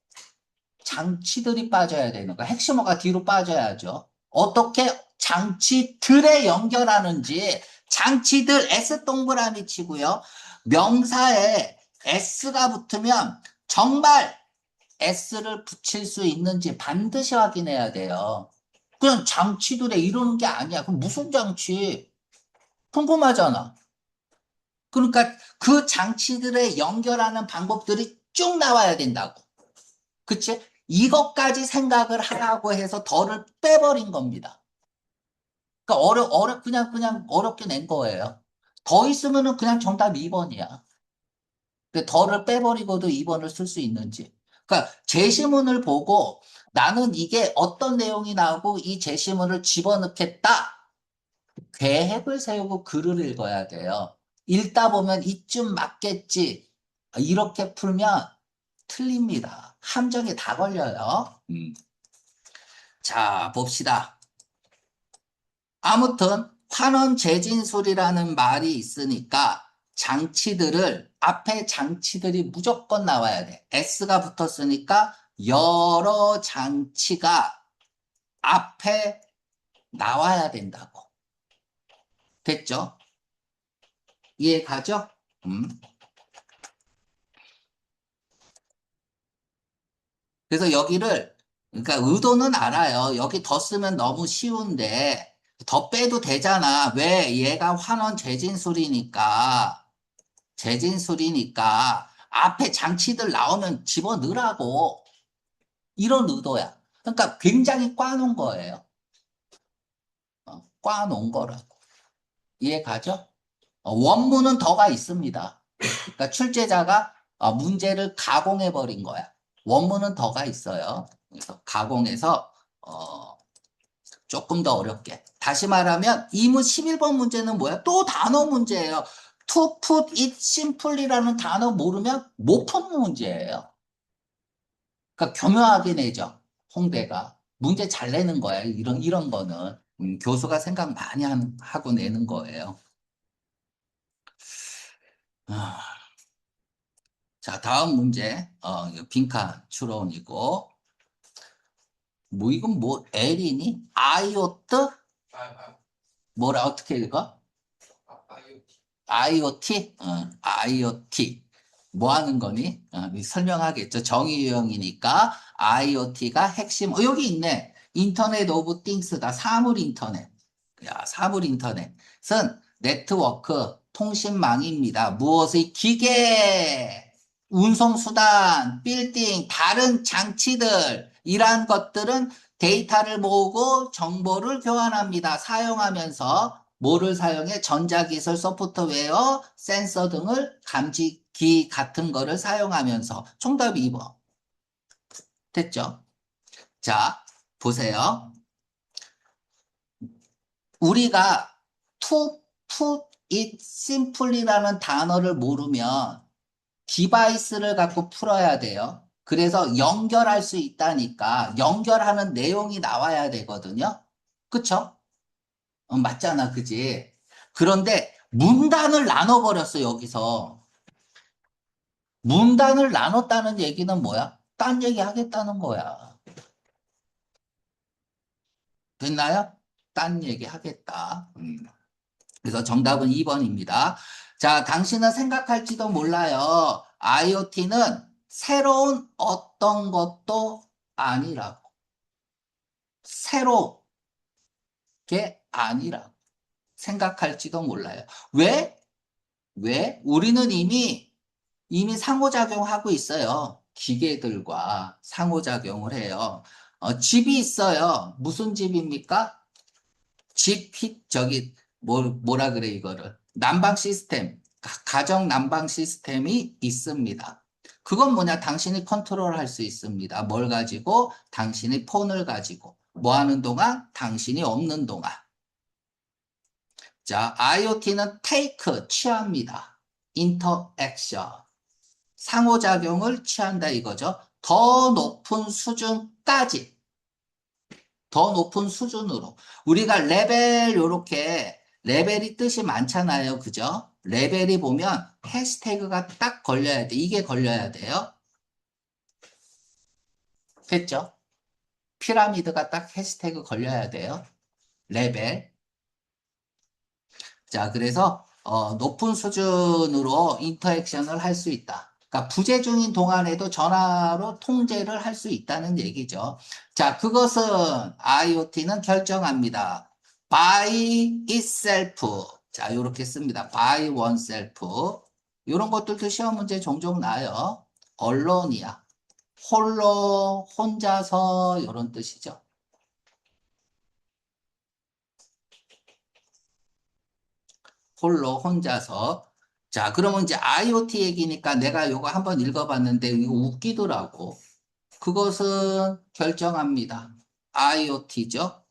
장치들이 빠져야 되는 거야. 핵심어가 뒤로 빠져야죠. 어떻게 장치들에 연결하는지 장치들 S 동그라미 치고요. 명사에 S가 붙으면 정말 S를 붙일 수 있는지 반드시 확인해야 돼요. 그냥 장치들에 이러는 게 아니야. 그럼 무슨 장치? 궁금하잖아. 그러니까 그 장치들에 연결하는 방법들이 쭉 나와야 된다고. 그치? 이것까지 생각을 하라고 해서 덜을 빼버린 겁니다. 그러니까 그냥 어렵게 낸 거예요. 더 있으면은 그냥 정답 2번이야. 덜을 빼버리고도 2번을 쓸 수 있는지. 그러니까 제시문을 보고 나는 이게 어떤 내용이 나오고 이 제시문을 집어넣겠다. 계획을 세우고 글을 읽어야 돼요. 읽다 보면 이쯤 맞겠지. 이렇게 풀면 틀립니다. 함정에 다 걸려요. 자, 봅시다. 아무튼 환원 재진술이라는 말이 있으니까 장치들을 앞에 장치들이 무조건 나와야 돼. S가 붙었으니까 여러 장치가 앞에 나와야 된다고. 됐죠? 이해 가죠? 음. 그래서 여기를, 그러니까 의도는 알아요. 여기 더 쓰면 너무 쉬운데, 더 빼도 되잖아. 왜? 얘가 환원 재진술이니까, 앞에 장치들 나오면 집어넣으라고. 이런 의도야. 그러니까 굉장히 꽈놓은 거예요. 꽈놓은 거라고. 이해 가죠? 원문은 더가 있습니다. 그러니까 출제자가 문제를 가공해 버린 거야. 원문은 더가 있어요. 그래서 가공해서 어, 조금 더 어렵게. 다시 말하면 이문 11번 문제는 뭐야? 또 단어 문제예요. To put it simply라는 단어 모르면 못 푸는 문제예요. 그러니까 교묘하게 내죠. 홍대가. 문제 잘 내는 거야. 이런 거는. 교수가 생각 많이 하고 내는 거예요. 아, 자, 다음 문제. 이거 빈칸 추론이고. 뭐, 이건 뭐, L이니? 아이오트? 뭐라, 어떻게 읽어? IoT? IoT. 뭐 하는 거니? 설명하겠죠. 정의 유형이니까 IoT가 핵심. 여기 있네. 인터넷 오브 띵스다. 사물 인터넷. 야, 사물 인터넷은 네트워크, 통신망입니다. 무엇의 기계, 운송수단, 빌딩, 다른 장치들, 이러한 것들은 데이터를 모으고 정보를 교환합니다. 사용하면서 뭐를 사용해? 전자기술, 소프트웨어, 센서 등을 감지기 같은 거를 사용하면서 정답이 2번. 됐죠? 자, 보세요. 우리가 to put it simply라는 단어를 모르면 디바이스를 갖고 풀어야 돼요. 그래서 연결할 수 있다니까 연결하는 내용이 나와야 되거든요. 그쵸? 맞잖아, 그지? 그런데 문단을 나눠버렸어, 여기서. 문단을 나눴다는 얘기는 뭐야? 딴 얘기 하겠다는 거야. 됐나요? 딴 얘기 하겠다. 그래서 정답은 2번입니다. 자, 당신은 생각할지도 몰라요. IoT는 새로운 어떤 것도 아니라고. 새로운 게 아니라고. 생각할지도 몰라요. 왜? 왜? 우리는 이미 상호작용하고 있어요. 기계들과 상호작용을 해요. 집이 있어요. 무슨 집입니까? 뭐라 그래, 이거를. 난방 시스템, 가정 난방 시스템이 있습니다. 그건 뭐냐? 당신이 컨트롤 할 수 있습니다. 뭘 가지고? 당신의 폰을 가지고. 뭐 하는 동안? 당신이 없는 동안. 자, IoT는 take, 취합니다. interaction. 상호작용을 취한다 이거죠. 더 높은 수준으로. 우리가 레벨, 요렇게, 레벨이 뜻이 많잖아요. 그죠? 레벨이 보면 해시태그가 딱 걸려야 돼. 이게 걸려야 돼요. 됐죠? 피라미드가 딱 해시태그 걸려야 돼요. 레벨. 자, 그래서 높은 수준으로 인터액션을 할 수 있다. 그러니까 부재 중인 동안에도 전화로 통제를 할 수 있다는 얘기죠. 자, 그것은 IoT는 결정합니다. By itself. 자, 이렇게 씁니다. By oneself. 이런 것들도 시험 문제 종종 나요. 언론이야. 홀로, 혼자서 이런 뜻이죠. 홀로 혼자서. 자, 그러면 이제 IoT 얘기니까 내가 이거 한번 읽어봤는데 이거 웃기더라고. 그것은 결정합니다. IoT죠.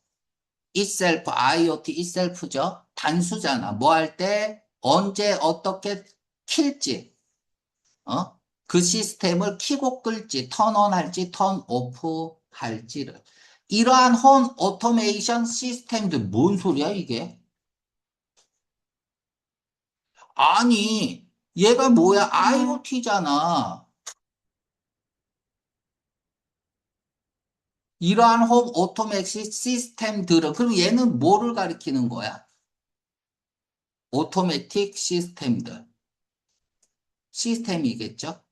itself, IoT itself죠. 단수잖아. 뭐 할 때, 언제, 어떻게 킬지, 그 시스템을 켜고 끌지, 턴온 할지, 턴 오프 할지를. 이러한 홈 오토메이션 시스템들, 뭔 소리야, 이게? 아니, 얘가 뭐야? IoT잖아. 이러한 홈 오토매틱 시스템들은, 그럼 얘는 뭐를 가리키는 거야? 오토매틱 시스템들. 시스템이겠죠?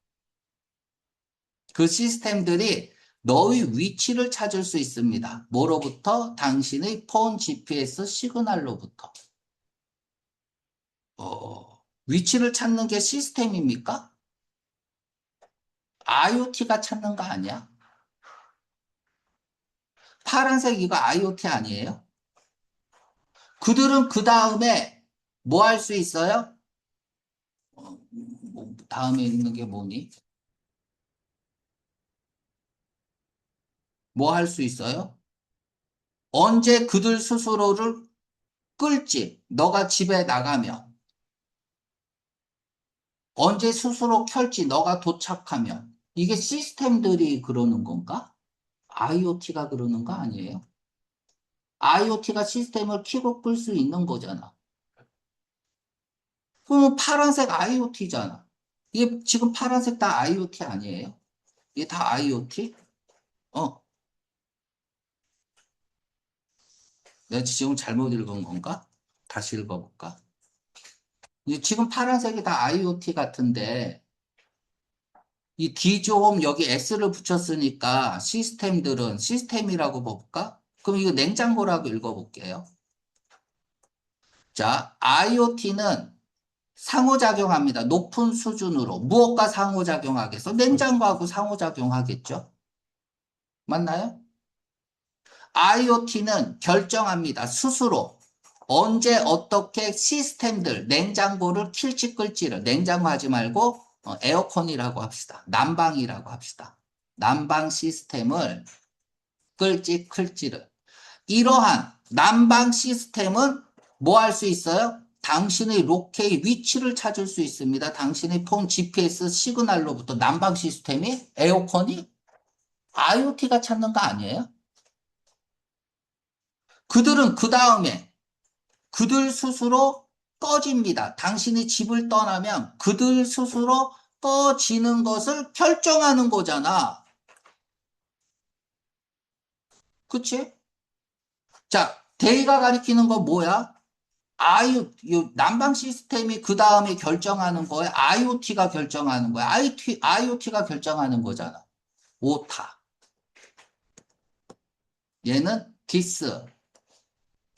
그 시스템들이 너의 위치를 찾을 수 있습니다. 뭐로부터? 당신의 폰 GPS 시그널로부터. 위치를 찾는 게 시스템입니까? IoT가 찾는 거 아니야? 파란색 이거 IoT 아니에요? 그들은 그 다음에 뭐 할 수 있어요? 다음에 있는 게 뭐니? 뭐 할 수 있어요? 언제 그들 스스로를 끌지? 너가 집에 나가면. 언제 스스로 켤지? 너가 도착하면. 이게 시스템들이 그러는 건가? IoT가 그러는 거 아니에요? IoT가 시스템을 켜고 끌 수 있는 거잖아. 그럼 파란색 IoT잖아. 이게 지금 파란색 다 IoT 아니에요? 이게 다 IoT? 어, 내가 지금 잘못 읽은 건가? 다시 읽어볼까? 이게 지금 파란색이 다 IoT 같은데, 이 D조음 여기 S를 붙였으니까 시스템들은 시스템이라고 볼까? 그럼 이거 냉장고라고 읽어볼게요. 자, IoT는 상호작용합니다. 높은 수준으로. 무엇과 상호작용하겠어? 냉장고하고 상호작용하겠죠? 맞나요? IoT는 결정합니다. 스스로. 언제 어떻게 시스템들, 냉장고를 킬지 끌지를, 냉장고 하지 말고 에어컨이라고 합시다. 난방이라고 합시다. 난방 시스템을 끌지 클지를. 이러한 난방 시스템은 뭐 할 수 있어요? 당신의 로케의 위치를 찾을 수 있습니다. 당신의 폰 GPS 시그널로부터 난방 시스템이 에어컨이 IoT가 찾는 거 아니에요? 그들은 그 다음에 그들 스스로 꺼집니다. 당신이 집을 떠나면 그들 스스로 꺼지는 것을 결정하는 거잖아. 그치? 자, 데이가 가리키는 건 뭐야? 난방 시스템이 그 다음에 결정하는 거야. IoT가 결정하는 거야. IoT가 결정하는 거잖아. 오타. 얘는 디스.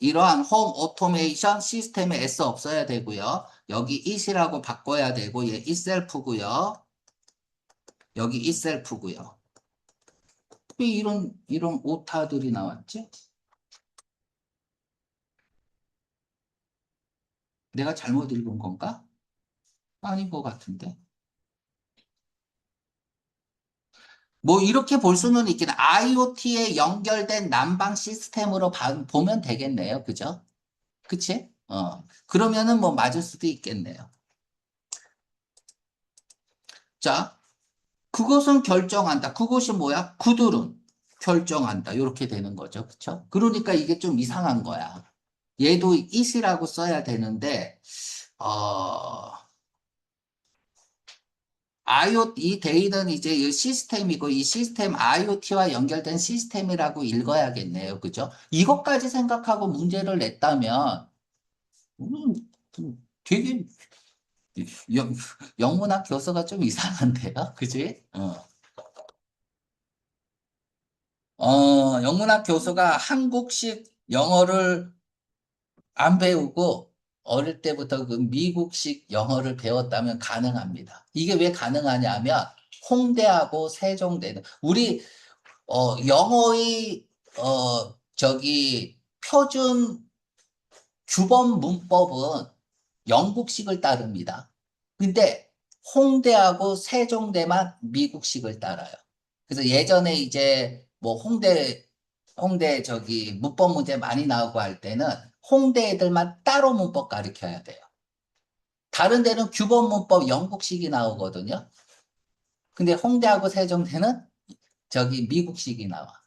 이러한 홈 오토메이션 시스템에 S 없어야 되고요. 여기 it이라고 바꿔야 되고 얘 itself고요. 여기 itself고요. 왜 이런 오타들이 나왔지? 내가 잘못 읽은 건가? 아닌 것 같은데. 뭐 이렇게 볼 수는 있긴 IoT에 연결된 난방 시스템으로 보면 되겠네요. 그죠? 그치? 그러면은 뭐 맞을 수도 있겠네요. 자, 그것은 결정한다. 그것이 뭐야? 그들은 결정한다. 이렇게 되는 거죠. 그쵸? 그러니까 이게 좀 이상한 거야. 얘도 it이라고 써야 되는데, 어, 이 데이는 이제 이 시스템이고 이 시스템 IoT와 연결된 시스템이라고 읽어야겠네요. 그죠? 이것까지 생각하고 문제를 냈다면, 되게 영, 영문학 교수가 좀 이상한데요? 그지? 영문학 교수가 한국식 영어를 안 배우고 어릴 때부터 그 미국식 영어를 배웠다면 가능합니다. 이게 왜 가능하냐면 홍대하고 세종대는 우리 영어의 저기 표준 규범 문법은 영국식을 따릅니다. 근데 홍대하고 세종대만 미국식을 따라요. 그래서 예전에 이제 뭐 홍대 저기 문법 문제 많이 나오고 할 때는 홍대 애들만 따로 문법 가르쳐야 돼요. 다른 데는 규범 문법 영국식이 나오거든요. 근데 홍대하고 세종대는 저기 미국식이 나와.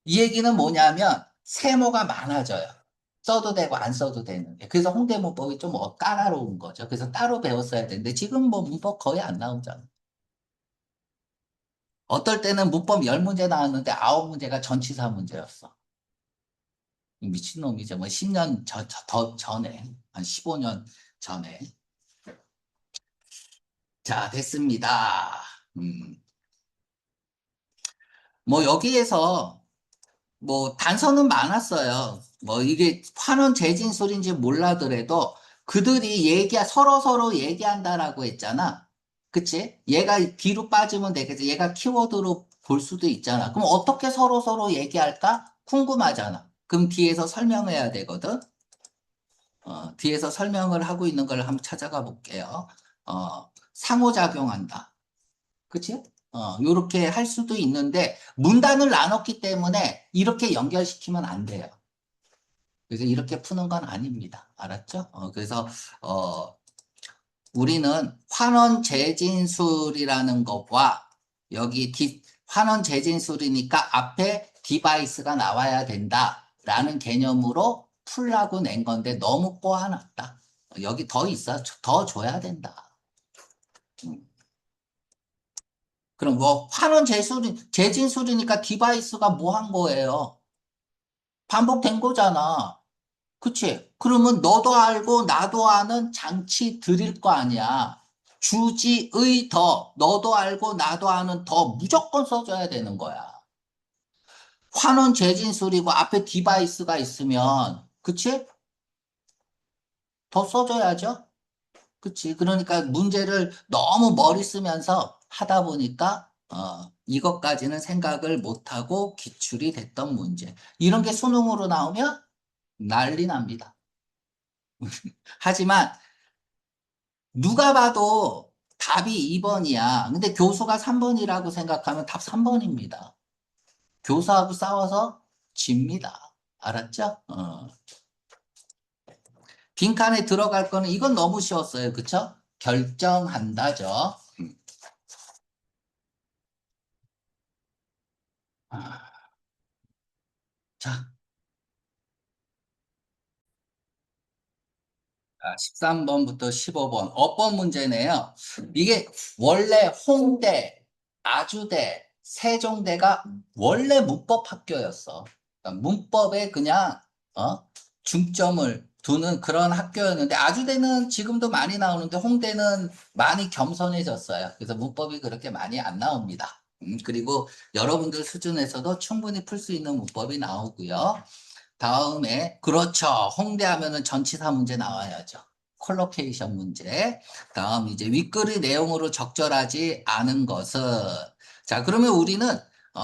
이 얘기는 뭐냐면 세모가 많아져요. 써도 되고 안 써도 되는 게. 그래서 홍대 문법이 좀 까다로운 거죠. 그래서 따로 배웠어야 되는데 지금 뭐 문법 거의 안 나오잖아. 어떨 때는 문법 10문제 나왔는데 9문제가 전치사 문제였어. 미친놈이죠. 뭐 10년 더 전에, 한 15년 전에. 자, 됐습니다. 음. 뭐 여기에서 뭐 단서는 많았어요. 뭐 이게 환원 재진술인지 몰라더라도 그들이 서로 얘기한다라고 했잖아. 그치? 얘가 뒤로 빠지면 되겠지. 얘가 키워드로 볼 수도 있잖아. 그럼 어떻게 서로 얘기할까? 궁금하잖아. 그럼 뒤에서 설명해야 되거든. 뒤에서 설명을 하고 있는 걸 한번 찾아가 볼게요. 상호작용한다. 그치? 요렇게 할 수도 있는데, 문단을 나눴기 때문에 이렇게 연결시키면 안 돼요. 그래서 이렇게 푸는 건 아닙니다. 알았죠? 그래서, 어, 우리는 환원 재진술이라는 것과 환원 재진술이니까 앞에 디바이스가 나와야 된다라는 개념으로 풀라고 낸 건데 너무 꼬아놨다. 여기 더 있어. 더 줘야 된다. 음. 그럼 뭐 재진술이니까 디바이스가 뭐 한 거예요? 반복된 거잖아. 그치? 그러면 너도 알고 나도 아는 장치 드릴 거 아니야. 주지의 더, 너도 알고 나도 아는 더 무조건 써줘야 되는 거야. 환원 재진술이고 앞에 디바이스가 있으면, 그치? 더 써줘야죠. 그치? 그러니까 문제를 너무 머리 쓰면서 하다 보니까, 이것까지는 생각을 못하고 기출이 됐던 문제. 이런 게 수능으로 나오면 난리 납니다. 하지만 누가 봐도 답이 2번이야. 근데 교수가 3번이라고 생각하면 답 3번입니다. 교수하고 싸워서 집니다. 알았죠? 빈칸에 들어갈 거는 이건 너무 쉬웠어요. 그쵸? 결정한다죠. 아, 자, 13번부터 15번. 어법 문제네요. 이게 원래 홍대, 아주대, 세종대가 원래 문법 학교였어. 그러니까 문법에 그냥 중점을 두는 그런 학교였는데 아주대는 지금도 많이 나오는데 홍대는 많이 겸손해졌어요. 그래서 문법이 그렇게 많이 안 나옵니다. 그리고 여러분들 수준에서도 충분히 풀 수 있는 문법이 나오고요. 다음에 그렇죠. 홍대 하면은 전치사 문제 나와야죠. 콜로케이션 문제. 다음 이제 윗글의 내용으로 적절하지 않은 것은 자 그러면 우리는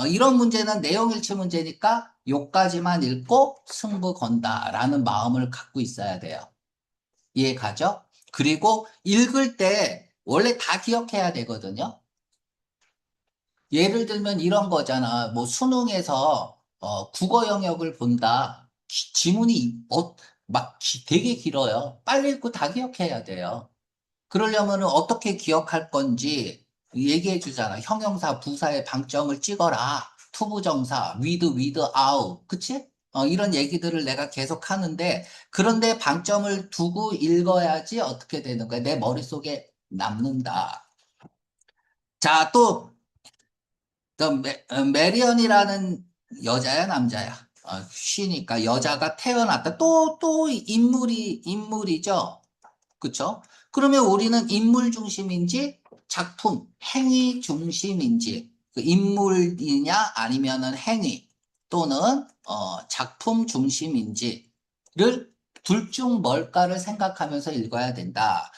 이런 문제는 내용 일치 문제니까 요까지만 읽고 승부 건다라는 마음을 갖고 있어야 돼요. 이해 가죠? 그리고 읽을 때 원래 다 기억해야 되거든요. 예를 들면 이런 거잖아. 뭐 수능에서 국어 영역을 본다. 지문이 되게 길어요. 빨리 읽고 다 기억해야 돼요. 그러려면 어떻게 기억할 건지 얘기해 주잖아. 형용사, 부사의 방점을 찍어라. 투부정사, with, out. 그치? 이런 얘기들을 내가 계속 하는데, 그런데 방점을 두고 읽어야지 어떻게 되는 거야. 내 머릿속에 남는다. 자, 메리언이라는 여자야, 남자야? 쉬니까 여자가 태어났다. 또 인물이죠? 그쵸? 그러면 우리는 인물 중심인지 작품, 행위 중심인지 그 인물이냐 아니면은 행위 또는 작품 중심인지를 둘 중 뭘까를 생각하면서 읽어야 된다.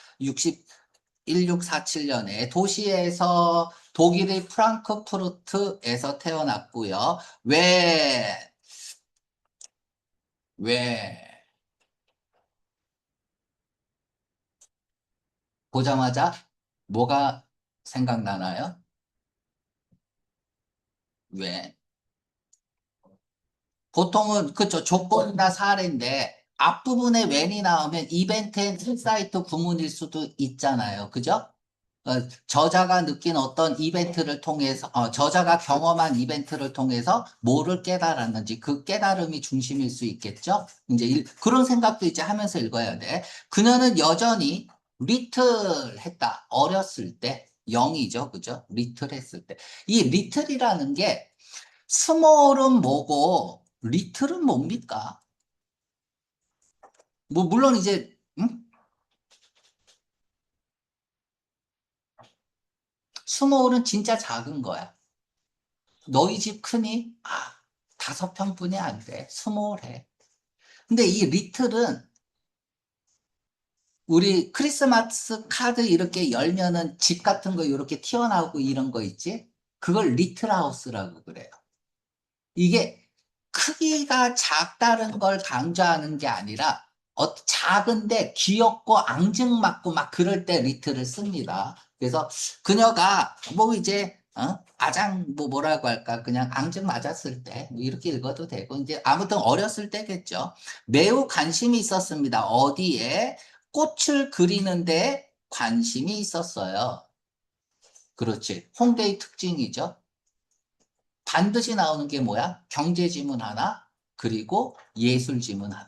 1647년에 도시에서 독일의 프랑크푸르트에서 태어났고요. 왜 보자마자 뭐가 생각나나요? 왜? 보통은 그쵸 조건이나 사례인데 앞부분에 when이 나오면 이벤트 앤 인사이트 구문일 수도 있잖아요. 그죠? 저자가 느낀 어떤 이벤트를 통해서 저자가 경험한 이벤트를 통해서 뭐를 깨달았는지 그 깨달음이 중심일 수 있겠죠? 이제 그런 생각도 이제 하면서 읽어야 돼. 그녀는 여전히 리틀 했다. 어렸을 때 0이죠. 그죠? 리틀 했을 때. 이 리틀이라는 게 스몰은 뭐고 리틀은 뭡니까? 뭐 물론 이제 스몰은 진짜 작은 거야. 너희 집 크니? 아, 5평뿐이 안 돼. 스몰해. 근데 이 리틀은 우리 크리스마스 카드 이렇게 열면은 집 같은 거 이렇게 튀어나오고 이런 거 있지? 그걸 리틀 하우스라고 그래요. 이게 크기가 작다는 걸 강조하는 게 아니라 작은데 귀엽고 앙증맞고 막 그럴 때 리틀을 씁니다. 그래서 그녀가 뭐 이제 아장 뭐라고 할까 그냥 앙증맞았을 때뭐 이렇게 읽어도 되고 이제 아무튼 어렸을 때겠죠. 매우 관심이 있었습니다. 어디에 꽃을 그리는데 관심이 있었어요. 그렇지. 홍대의 특징이죠. 반드시 나오는 게 뭐야? 경제 지문 하나, 그리고 예술 지문 하나.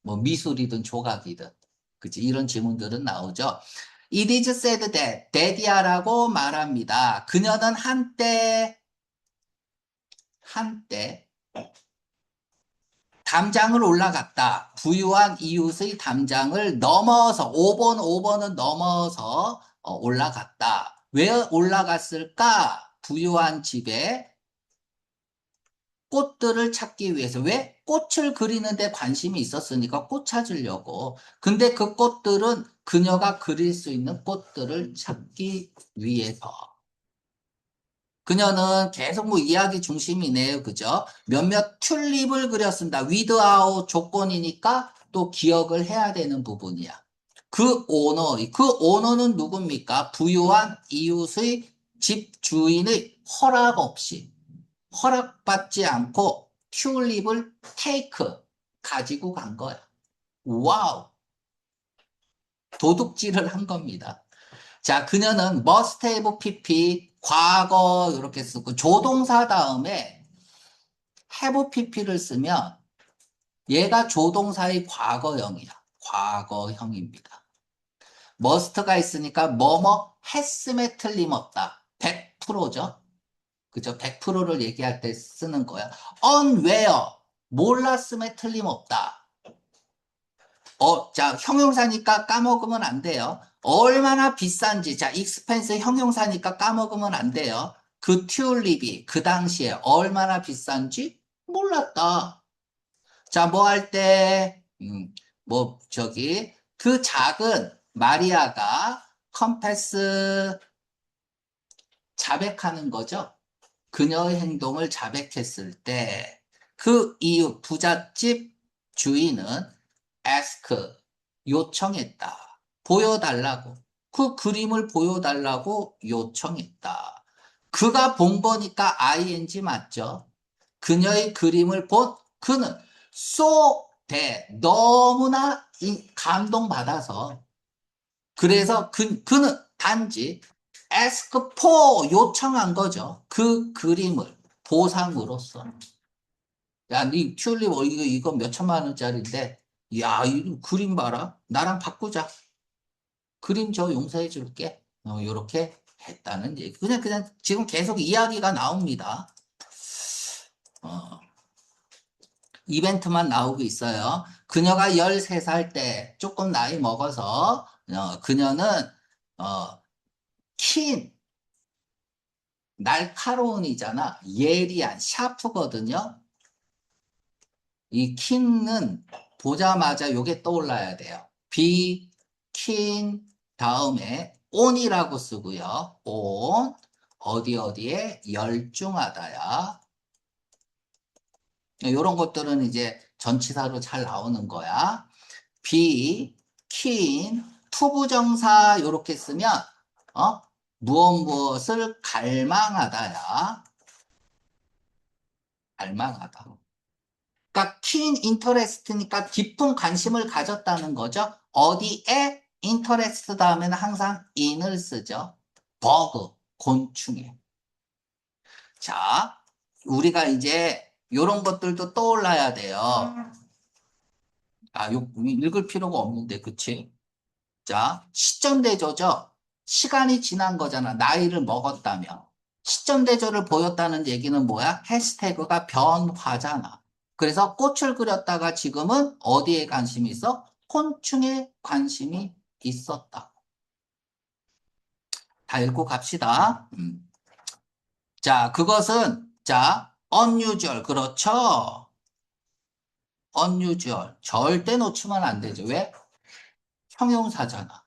뭐 미술이든 조각이든. 그치? 이런 지문들은 나오죠. It is said that 데디아라고 말합니다. 그녀는 한때 담장을 올라갔다. 부유한 이웃의 담장을 넘어서, 5번은 넘어서 올라갔다. 왜 올라갔을까? 부유한 집에 꽃들을 찾기 위해서. 왜? 꽃을 그리는데 관심이 있었으니까 꽃 찾으려고. 근데 그 꽃들은 그녀가 그릴 수 있는 꽃들을 찾기 위해서. 그녀는 계속 뭐 이야기 중심이네요. 그죠? 몇몇 튤립을 그렸습니다. 위드아웃 조건이니까 또 기억을 해야 되는 부분이야. 그 오너는 누굽니까? 부유한 이웃의 집 주인의 허락 없이. 허락받지 않고 튤립을 테이크 가지고 간 거야. 와우. 도둑질을 한 겁니다. 자, 그녀는 must have pp 과거 이렇게 쓰고 조동사 다음에 have pp를 쓰면 얘가 조동사의 과거형이야. 과거형입니다. must가 있으니까 뭐뭐 했음에 틀림없다. 100%죠. 그죠? 100%를 얘기할 때 쓰는 거야. unaware, 몰랐음에 틀림없다. 자, 형용사니까 까먹으면 안 돼요. 얼마나 비싼지, 자, expense 형용사니까 까먹으면 안 돼요. 그 튤립이 그 당시에 얼마나 비싼지 몰랐다. 자, 뭐 할 때, 그 작은 마리아가 컴패스 자백하는 거죠. 그녀의 행동을 자백했을 때 그 이유 부잣집 주인은 ask 요청했다. 보여달라고. 그 그림을 보여달라고 요청했다. 그가 본 거니까 ing 맞죠? 그녀의 그림을 본 그는 너무나 감동받아서 그래서 그는 단지 ask for 요청한 거죠. 그 그림을 보상으로서. 야, 니 튤립 이거 몇 천만 원짜리인데, 야, 이 그림 봐라. 나랑 바꾸자. 그림 저 용서해 줄게. 요렇게 했다는 얘기. 그냥 지금 계속 이야기가 나옵니다. 어, 이벤트만 나오고 있어요. 그녀가 13살 때 조금 나이 먹어서, 그녀는, 어, 킨, 날카로운이잖아. 예리한, 샤프거든요. 이 킨은 보자마자 요게 떠올라야 돼요. be, 킨, 다음에 on이라고 쓰고요. on, 어디에 열중하다야. 이런 것들은 이제 전치사로 잘 나오는 거야. be, keen, 투부정사 요렇게 쓰면 어? 무엇을 갈망하다야. 갈망하다. 그러니까 keen interest니까 깊은 관심을 가졌다는 거죠. 어디에 interest 다음에는 항상 in을 쓰죠. 버그, 곤충에. 자, 우리가 이제 이런 것들도 떠올라야 돼요. 읽을 필요가 없는데, 그치? 자, 시점대조죠. 시간이 지난 거잖아. 나이를 먹었다며. 시점대조를 보였다는 얘기는 뭐야? 해시태그가 변화잖아. 그래서 꽃을 그렸다가 지금은 어디에 관심이 있어? 곤충에 관심이 있었다. 다 읽고 갑시다. 자, 그것은, 자, unusual. 그렇죠? unusual. 절대 놓치면 안 되죠. 왜? 형용사잖아.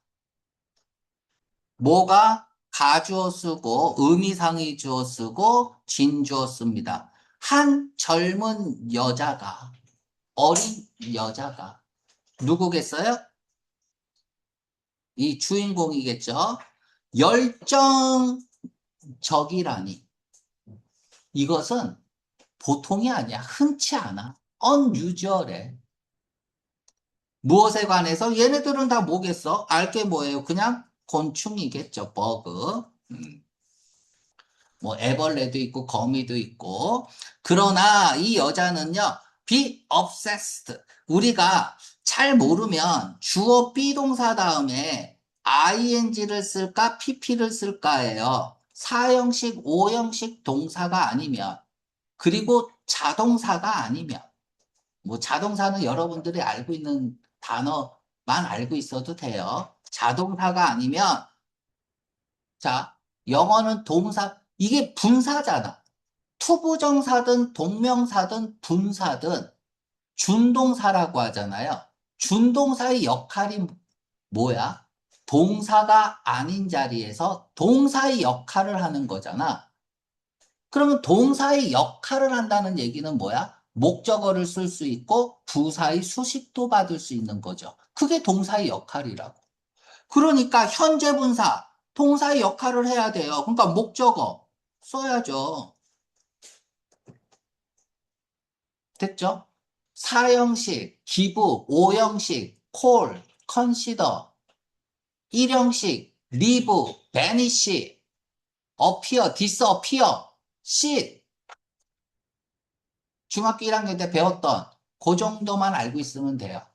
뭐가 가주어 쓰고, 의미상의 주어 쓰고, 진주어 씁니다. 한 젊은 여자가, 어린 여자가, 누구겠어요? 이 주인공이겠죠? 열정적이라니. 이것은 보통이 아니야. 흔치 않아. unusual해. 무엇에 관해서? 얘네들은 다 뭐겠어? 알게 뭐예요? 그냥 곤충이겠죠. 버그. 뭐 애벌레도 있고 거미도 있고. 그러나 이 여자는요. be obsessed. 우리가 잘 모르면 주어 비동사 다음에 ing를 쓸까 pp를 쓸까예요. 사형식, 오형식 동사가 아니면 그리고 자동사가 아니면 뭐 자동사는 여러분들이 알고 있는 단어만 알고 있어도 돼요. 자동사가 아니면 자, 영어는 동사 이게 분사잖아. 투부정사든 동명사든 분사든 준동사라고 하잖아요. 준동사의 역할이 뭐야? 동사가 아닌 자리에서 동사의 역할을 하는 거잖아. 그러면 동사의 역할을 한다는 얘기는 뭐야? 목적어를 쓸 수 있고 부사의 수식도 받을 수 있는 거죠. 그게 동사의 역할이라고. 그러니까 현재 분사, 동사의 역할을 해야 돼요. 그러니까 목적어 써야죠. 됐죠? 사형식, 기부, 오형식, 콜, 컨시더, 일형식, 리브, 베니시, 어피어, 디스어피어, 쉿. 중학교 1학년 때 배웠던 그 정도만 알고 있으면 돼요.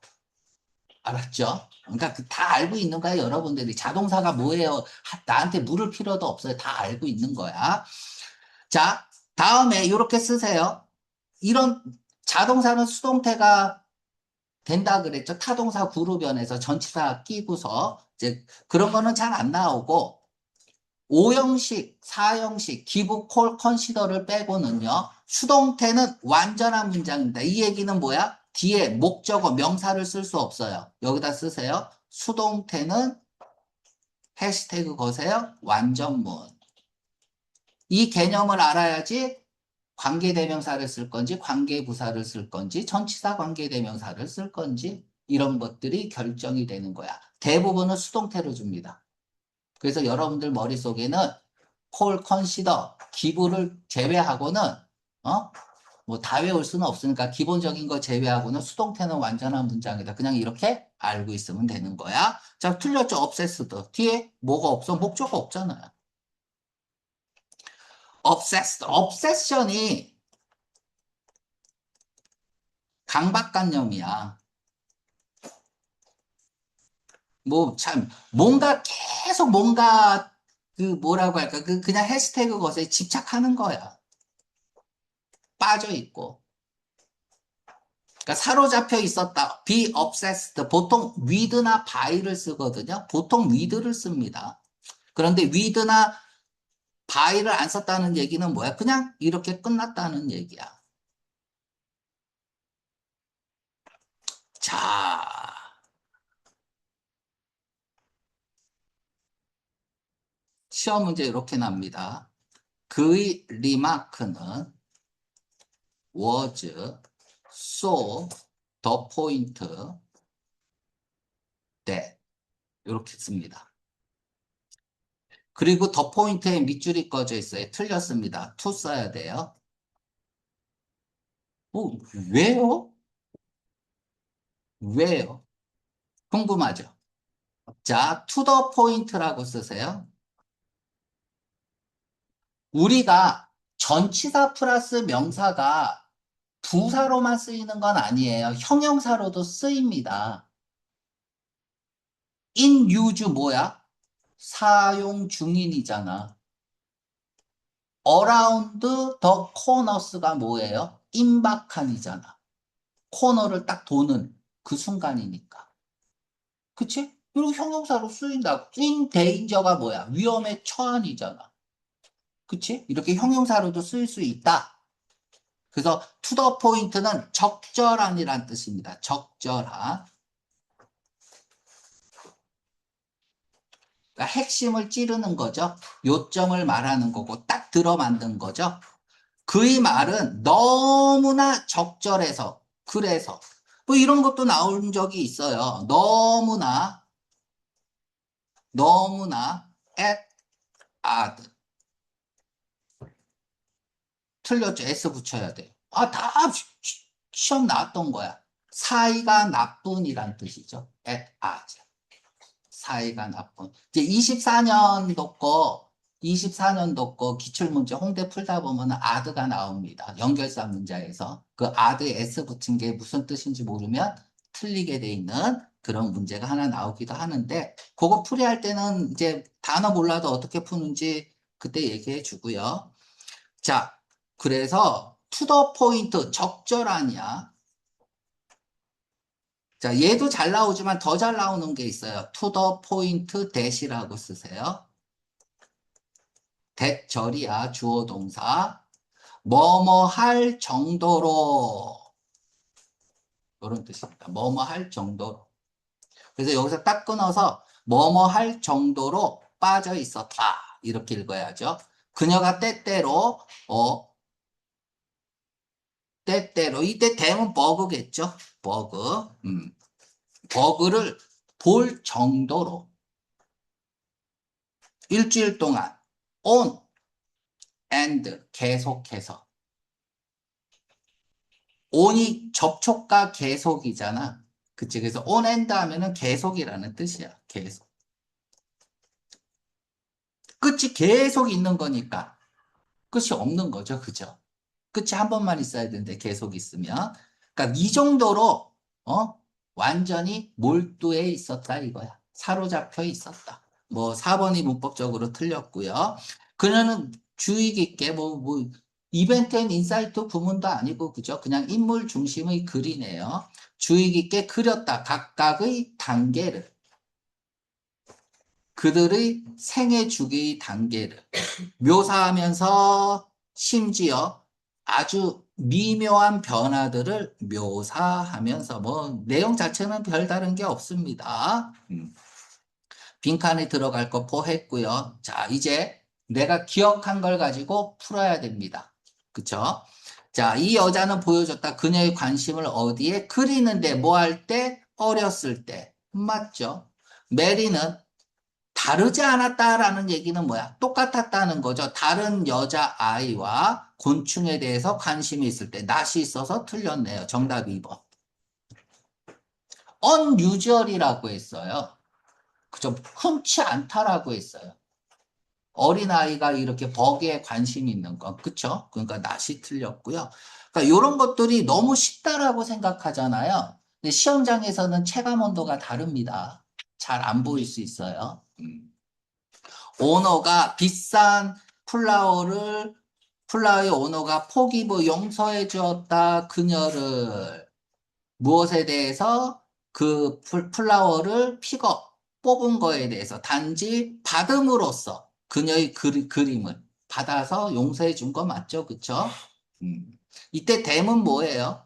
알았죠? 그러니까 다 알고 있는 거야, 여러분들이. 자동사가 뭐예요? 나한테 물을 필요도 없어요. 다 알고 있는 거야. 자, 다음에 이렇게 쓰세요. 이런 자동사는 수동태가 된다 그랬죠. 타동사 구루변에서 전치사 끼고서 이제 그런 거는 잘 안 나오고 오형식, 사형식, 기부, 콜, 컨시더를 빼고는요. 수동태는 완전한 문장입니다. 이 얘기는 뭐야? 뒤에 목적어, 명사를 쓸 수 없어요. 여기다 쓰세요. 수동태는 해시태그 거세요. 완전문. 이 개념을 알아야지 관계대명사를 쓸 건지 관계부사를 쓸 건지 전치사 관계대명사를 쓸 건지 이런 것들이 결정이 되는 거야. 대부분은 수동태로 줍니다. 그래서 여러분들 머릿속에는 콜, 컨시더, 기부를 제외하고는 뭐 다 외울 수는 없으니까 기본적인 거 제외하고는 수동태는 완전한 문장이다. 그냥 이렇게 알고 있으면 되는 거야. 자, 틀렸죠? obsessed. 뒤에 뭐가 없어? 목적어 없잖아요. obsessed. obsession이 강박관념이야. 뭐 참 뭔가 계속 뭔가 그 뭐라고 할까? 그냥 해시태그 것에 집착하는 거야. 빠져 있고. 그러니까 사로잡혀 있었다. be obsessed. 보통 with나 by를 쓰거든요. 보통 with를 씁니다. 그런데 with나 by를 안 썼다는 얘기는 뭐야? 그냥 이렇게 끝났다는 얘기야. 자, 시험 문제 이렇게 납니다. 그의 리마크는 was so the point that 이렇게 씁니다. 그리고 더 포인트에 밑줄이 꺼져 있어요. 틀렸습니다. to 써야 돼요. 왜요? 왜요? 궁금하죠? 자, to the point라고 쓰세요. 우리가 전치사 플러스 명사가 부사로만 쓰이는 건 아니에요. 형용사로도 쓰입니다. in use 뭐야? 사용 중인이잖아. around the corners가 뭐예요? 임박한이잖아. 코너를 딱 도는 그 순간이니까. 그치? 그리고 형용사로 쓰인다. in danger가 뭐야? 위험에 처한이잖아. 그치? 이렇게 형용사로도 쓸 수 있다. 그래서 to the point는 적절한이란 뜻입니다. 적절한. 그러니까 핵심을 찌르는 거죠. 요점을 말하는 거고 딱 들어만든 거죠. 그의 말은 너무나 적절해서 그래서 뭐 이런 것도 나온 적이 있어요. 너무나 at odd. 틀렸죠. S 붙여야 돼요. 아, 다 시험 나왔던 거야. 사이가 나쁜이란 뜻이죠. at odd. 사이가 나쁜. 이제 24년도 거 기출문제 홍대 풀다 보면 아드가 나옵니다. 연결사 문제에서. 그 아드에 S 붙인 게 무슨 뜻인지 모르면 틀리게 돼 있는 그런 문제가 하나 나오기도 하는데, 그거 풀이할 때는 이제 단어 몰라도 어떻게 푸는지 그때 얘기해 주고요. 자, 그래서 to the point, 적절하냐. 자, 얘도 잘 나오지만 더 잘 나오는 게 있어요. to the point that이라고 쓰세요. that절이야, 주어 동사. 뭐뭐 할 정도로. 이런 뜻입니다. 뭐뭐 할 정도로. 그래서 여기서 딱 끊어서 뭐뭐 할 정도로 빠져 있었다. 이렇게 읽어야죠. 그녀가 때때로. 이때 대문 버그겠죠? 버그. 버그를 볼 정도로. 일주일 동안 on and 계속해서. on이 접촉과 계속이잖아. 그치? 그래서 on and 하면은 계속이라는 뜻이야. 계속. 끝이 계속 있는 거니까 끝이 없는 거죠. 그죠? 끝이 한 번만 있어야 되는데 계속 있으면. 그러니까 이 정도로 어? 완전히 몰두해 있었다 이거야. 사로잡혀 있었다. 뭐 4번이 문법적으로 틀렸고요. 그녀는 주의 깊게 이벤트 앤 인사이트 부문도 아니고 그죠? 그냥 인물 중심의 글이네요. 주의 깊게 그렸다. 각각의 단계를. 그들의 생애 주기의 단계를 묘사하면서 심지어 아주 미묘한 변화들을 묘사하면서 뭐 내용 자체는 별다른 게 없습니다. 빈칸에 들어갈 거 포했고요. 자, 이제 내가 기억한 걸 가지고 풀어야 됩니다. 그쵸? 자, 이 여자는 보여줬다. 그녀의 관심을 어디에? 그리는데 뭐 할 때? 어렸을 때. 맞죠? 메리는 다르지 않았다라는 얘기는 뭐야? 똑같았다는 거죠. 다른 여자아이와 곤충에 대해서 관심이 있을 때 낯이 있어서 틀렸네요. 정답 2번. unusual이라고 했어요. 그죠? 흔치 않다라고 했어요. 어린아이가 이렇게 버기에 관심이 있는 건, 그쵸? 그러니까 낯이 틀렸고요. 그러니까 이런 것들이 너무 쉽다라고 생각하잖아요. 근데 시험장에서는 체감 온도가 다릅니다. 잘 안 보일 수 있어요. 오너가 비싼 플라워의 오너가 포기부 용서해 주었다. 그녀를 무엇에 대해서 그 플라워를 뽑은 거에 대해서 단지 받음으로써 그녀의 그림을 받아서 용서해 준 거 맞죠? 그쵸? 이때 댐은 뭐예요?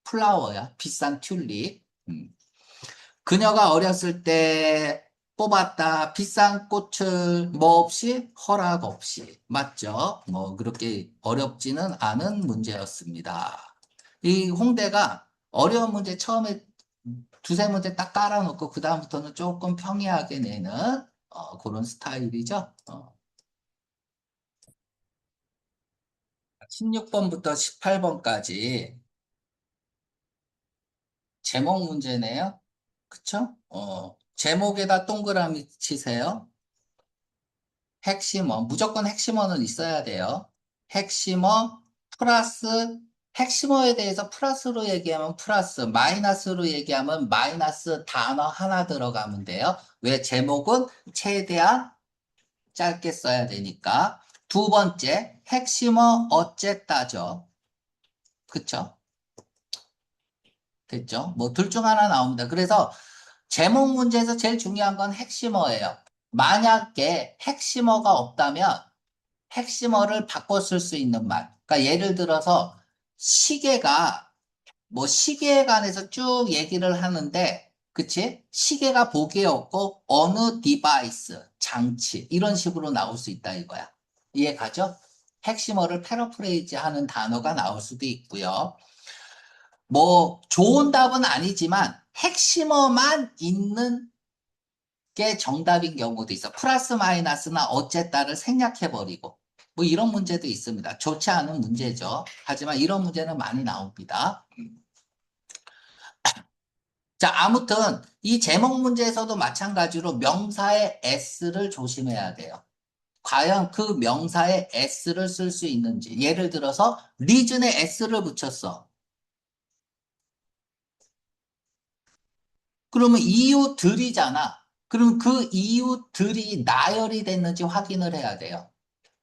플라워야. 비싼 튤립. 그녀가 어렸을 때 뽑았다. 비싼 꽃을 뭐 없이? 허락 없이. 맞죠? 뭐 그렇게 어렵지는 않은 문제였습니다. 이 홍대가 어려운 문제 처음에 두세 문제 딱 깔아놓고 그다음부터는 조금 평이하게 내는 그런 스타일이죠. 16번부터 18번까지 제목 문제네요. 그쵸? 제목에다 동그라미 치세요. 핵심어, 무조건 핵심어는 있어야 돼요. 핵심어 플러스 핵심어에 대해서 플러스로 얘기하면 플러스, 마이너스로 얘기하면 마이너스 단어 하나 들어가면 돼요. 왜? 제목은 최대한 짧게 써야 되니까. 두 번째, 핵심어 어쨌다죠. 그쵸? 됐죠? 뭐 둘 중 하나 나옵니다. 그래서 제목 문제에서 제일 중요한 건 핵심어예요. 만약에 핵심어가 없다면 핵심어를 바꿔 쓸 수 있는 말. 그러니까 예를 들어서 시계가 뭐 시계에 관해서 쭉 얘기를 하는데, 그치? 시계가 보기에 없고 어느 디바이스, 장치 이런 식으로 나올 수 있다 이거야. 이해 가죠? 핵심어를 패러프레이즈 하는 단어가 나올 수도 있고요. 뭐 좋은 답은 아니지만 핵심어만 있는 게 정답인 경우도 있어. 플러스 마이너스나 어쨌다를 생략해버리고. 뭐 이런 문제도 있습니다. 좋지 않은 문제죠. 하지만 이런 문제는 많이 나옵니다. 자, 아무튼 이 제목 문제에서도 마찬가지로 명사의 s를 조심해야 돼요. 과연 그 명사의 s를 쓸 수 있는지. 예를 들어서 reason에 s를 붙였어. 그러면 이유들이잖아. 그럼 그 이유들이 나열이 됐는지 확인을 해야 돼요.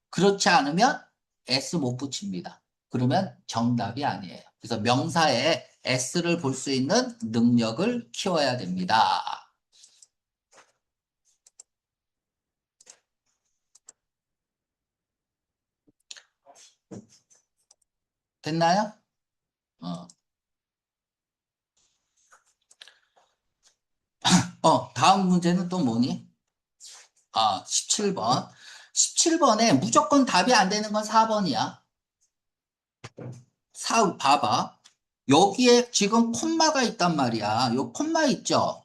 그렇지 않으면 s 못 붙입니다. 그러면 정답이 아니에요. 그래서 명사에 s를 볼 수 있는 능력을 키워야 됩니다. 됐나요? 어. 다음 문제는 또 뭐니? 17번. 17번에 무조건 답이 안 되는 건 4번이야. 봐봐. 여기에 지금 콤마가 있단 말이야. 요 콤마 있죠?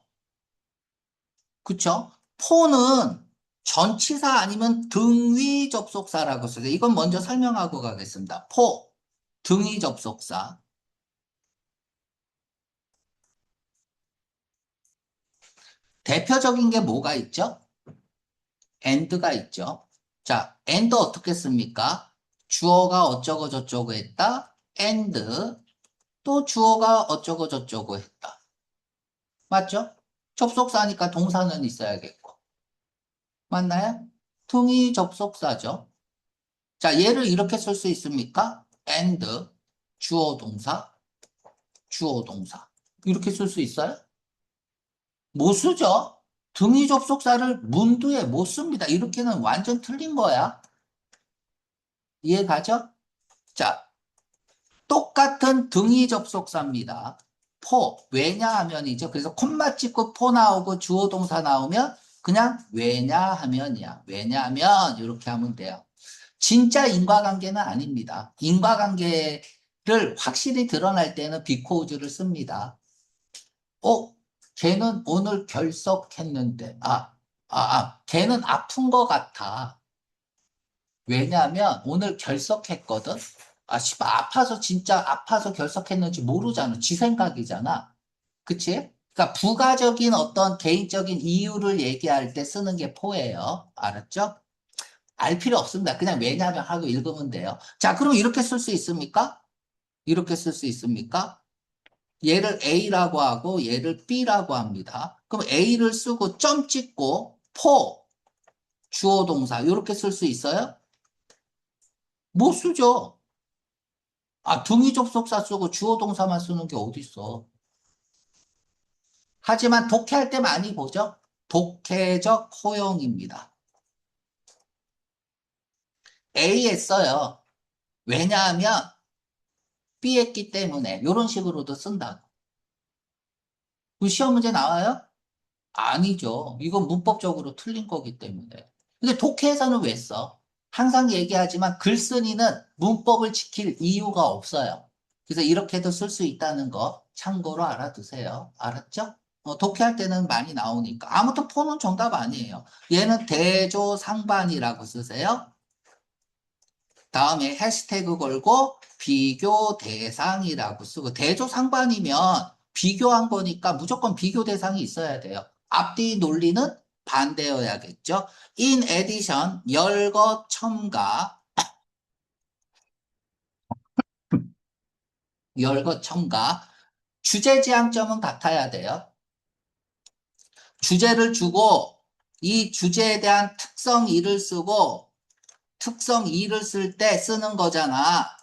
그쵸? 포는 전치사 아니면 등위 접속사라고 써요. 이건 먼저 설명하고 가겠습니다. 포, 등위 접속사. 대표적인 게 뭐가 있죠? and가 있죠. 자, and 어떻게 씁니까? 주어가 어쩌고 저쩌고 했다. and 또 주어가 어쩌고 저쩌고 했다. 맞죠? 접속사니까 동사는 있어야겠고. 맞나요? 등위 접속사죠. 자, 얘를 이렇게 쓸 수 있습니까? and 주어 동사, 주어 동사. 이렇게 쓸 수 있어요? 못 쓰죠? 등위 접속사를 문두에 못 씁니다. 이렇게는 완전 틀린 거야. 이해 가죠? 자, 똑같은 등위 접속사입니다. 왜냐하면이죠. 그래서 콤마 찍고 나오고 주어 동사 나오면 그냥 왜냐하면이야. 왜냐하면 이렇게 하면 돼요. 진짜 인과관계는 아닙니다. 인과관계를 확실히 드러날 때는 비코즈를 씁니다. 걔는 오늘 결석했는데, 걔는 아픈 것 같아. 왜냐하면 오늘 결석했거든? 씨발, 진짜 아파서 결석했는지 모르잖아. 지 생각이잖아. 그치? 그러니까 부가적인 어떤 개인적인 이유를 얘기할 때 쓰는 게 포예요. 알았죠? 알 필요 없습니다. 그냥 왜냐하면 하고 읽으면 돼요. 자, 그럼 이렇게 쓸 수 있습니까? 이렇게 쓸 수 있습니까? 얘를 A라고 하고 얘를 B라고 합니다. 그럼 A를 쓰고 점 찍고 주어 동사 이렇게 쓸 수 있어요? 못 쓰죠. 등위 접속사 쓰고 주어 동사만 쓰는 게 어딨어. 하지만 독해할 때 많이 보죠. 독해적 허용입니다. A에 써요. 왜냐하면 B 했기 때문에 이런 식으로도 쓴다고. 그 시험 문제 나와요? 아니죠. 이건 문법적으로 틀린 거기 때문에. 근데 독해에서는 왜 써? 항상 얘기하지만 글쓴이는 문법을 지킬 이유가 없어요. 그래서 이렇게도 쓸 수 있다는 거 참고로 알아두세요. 알았죠? 독해할 때는 많이 나오니까. 아무튼 포는 정답 아니에요. 얘는 대조상반이라고 쓰세요. 다음에 해시태그 걸고 비교 대상이라고 쓰고 대조상반이면 비교한 거니까 무조건 비교 대상이 있어야 돼요. 앞뒤 논리는 반대여야겠죠. In addition, 열거 첨가, 열거 첨가. 주제 지향점은 같아야 돼요. 주제를 주고 이 주제에 대한 특성 2를 쓰고 특성 2를 쓸 때 쓰는 거잖아.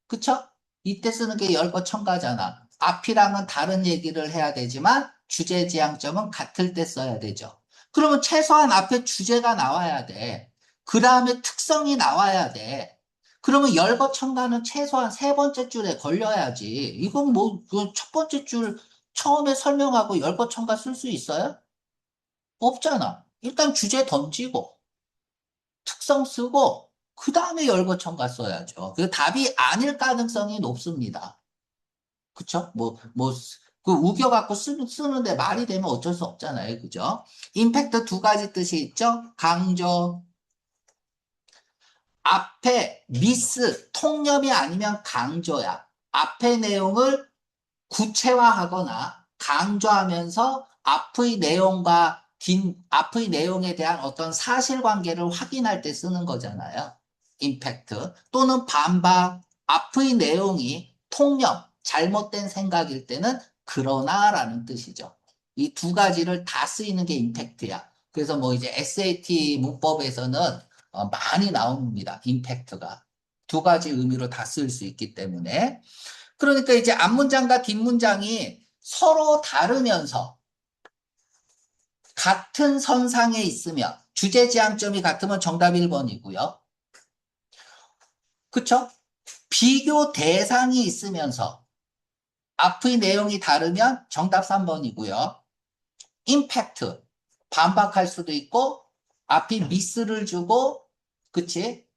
그쵸? 이때 쓰는 게 열거 첨가잖아. 앞이랑은 다른 얘기를 해야 되지만 주제 지향점은 같을 때 써야 되죠. 그러면 최소한 앞에 주제가 나와야 돼. 그 다음에 특성이 나와야 돼. 그러면 열거 첨가는 최소한 세 번째 줄에 걸려야지. 이건 뭐, 그 첫 번째 줄 처음에 설명하고 열거 첨가 쓸 수 있어요? 없잖아. 일단 주제 던지고, 특성 쓰고, 그 다음에 열거 첨가 써야죠. 그 답이 아닐 가능성이 높습니다. 그쵸? 그 우겨갖고 쓰는데 말이 되면 어쩔 수 없잖아요. 그죠? 임팩트 두 가지 뜻이 있죠? 강조, 앞에 미스, 통념이 아니면 강조야. 앞의 내용을 구체화하거나 강조하면서 앞의 내용에 대한 어떤 사실관계를 확인할 때 쓰는 거잖아요. 임팩트. 또는 반박, 앞의 내용이 통념, 잘못된 생각일 때는 그러나라는 뜻이죠. 이 두 가지를 다 쓰이는 게 임팩트야. 그래서 뭐 이제 SAT 문법에서는 많이 나옵니다. 임팩트가. 두 가지 의미로 다 쓸 수 있기 때문에. 그러니까 이제 앞문장과 뒷문장이 서로 다르면서 같은 선상에 있으면 주제 지향점이 같으면 정답 1번이고요. 그쵸? 비교 대상이 있으면서 앞의 내용이 다르면 정답 3번이고요. 임팩트, 반박할 수도 있고 앞이 미스를 주고 그치?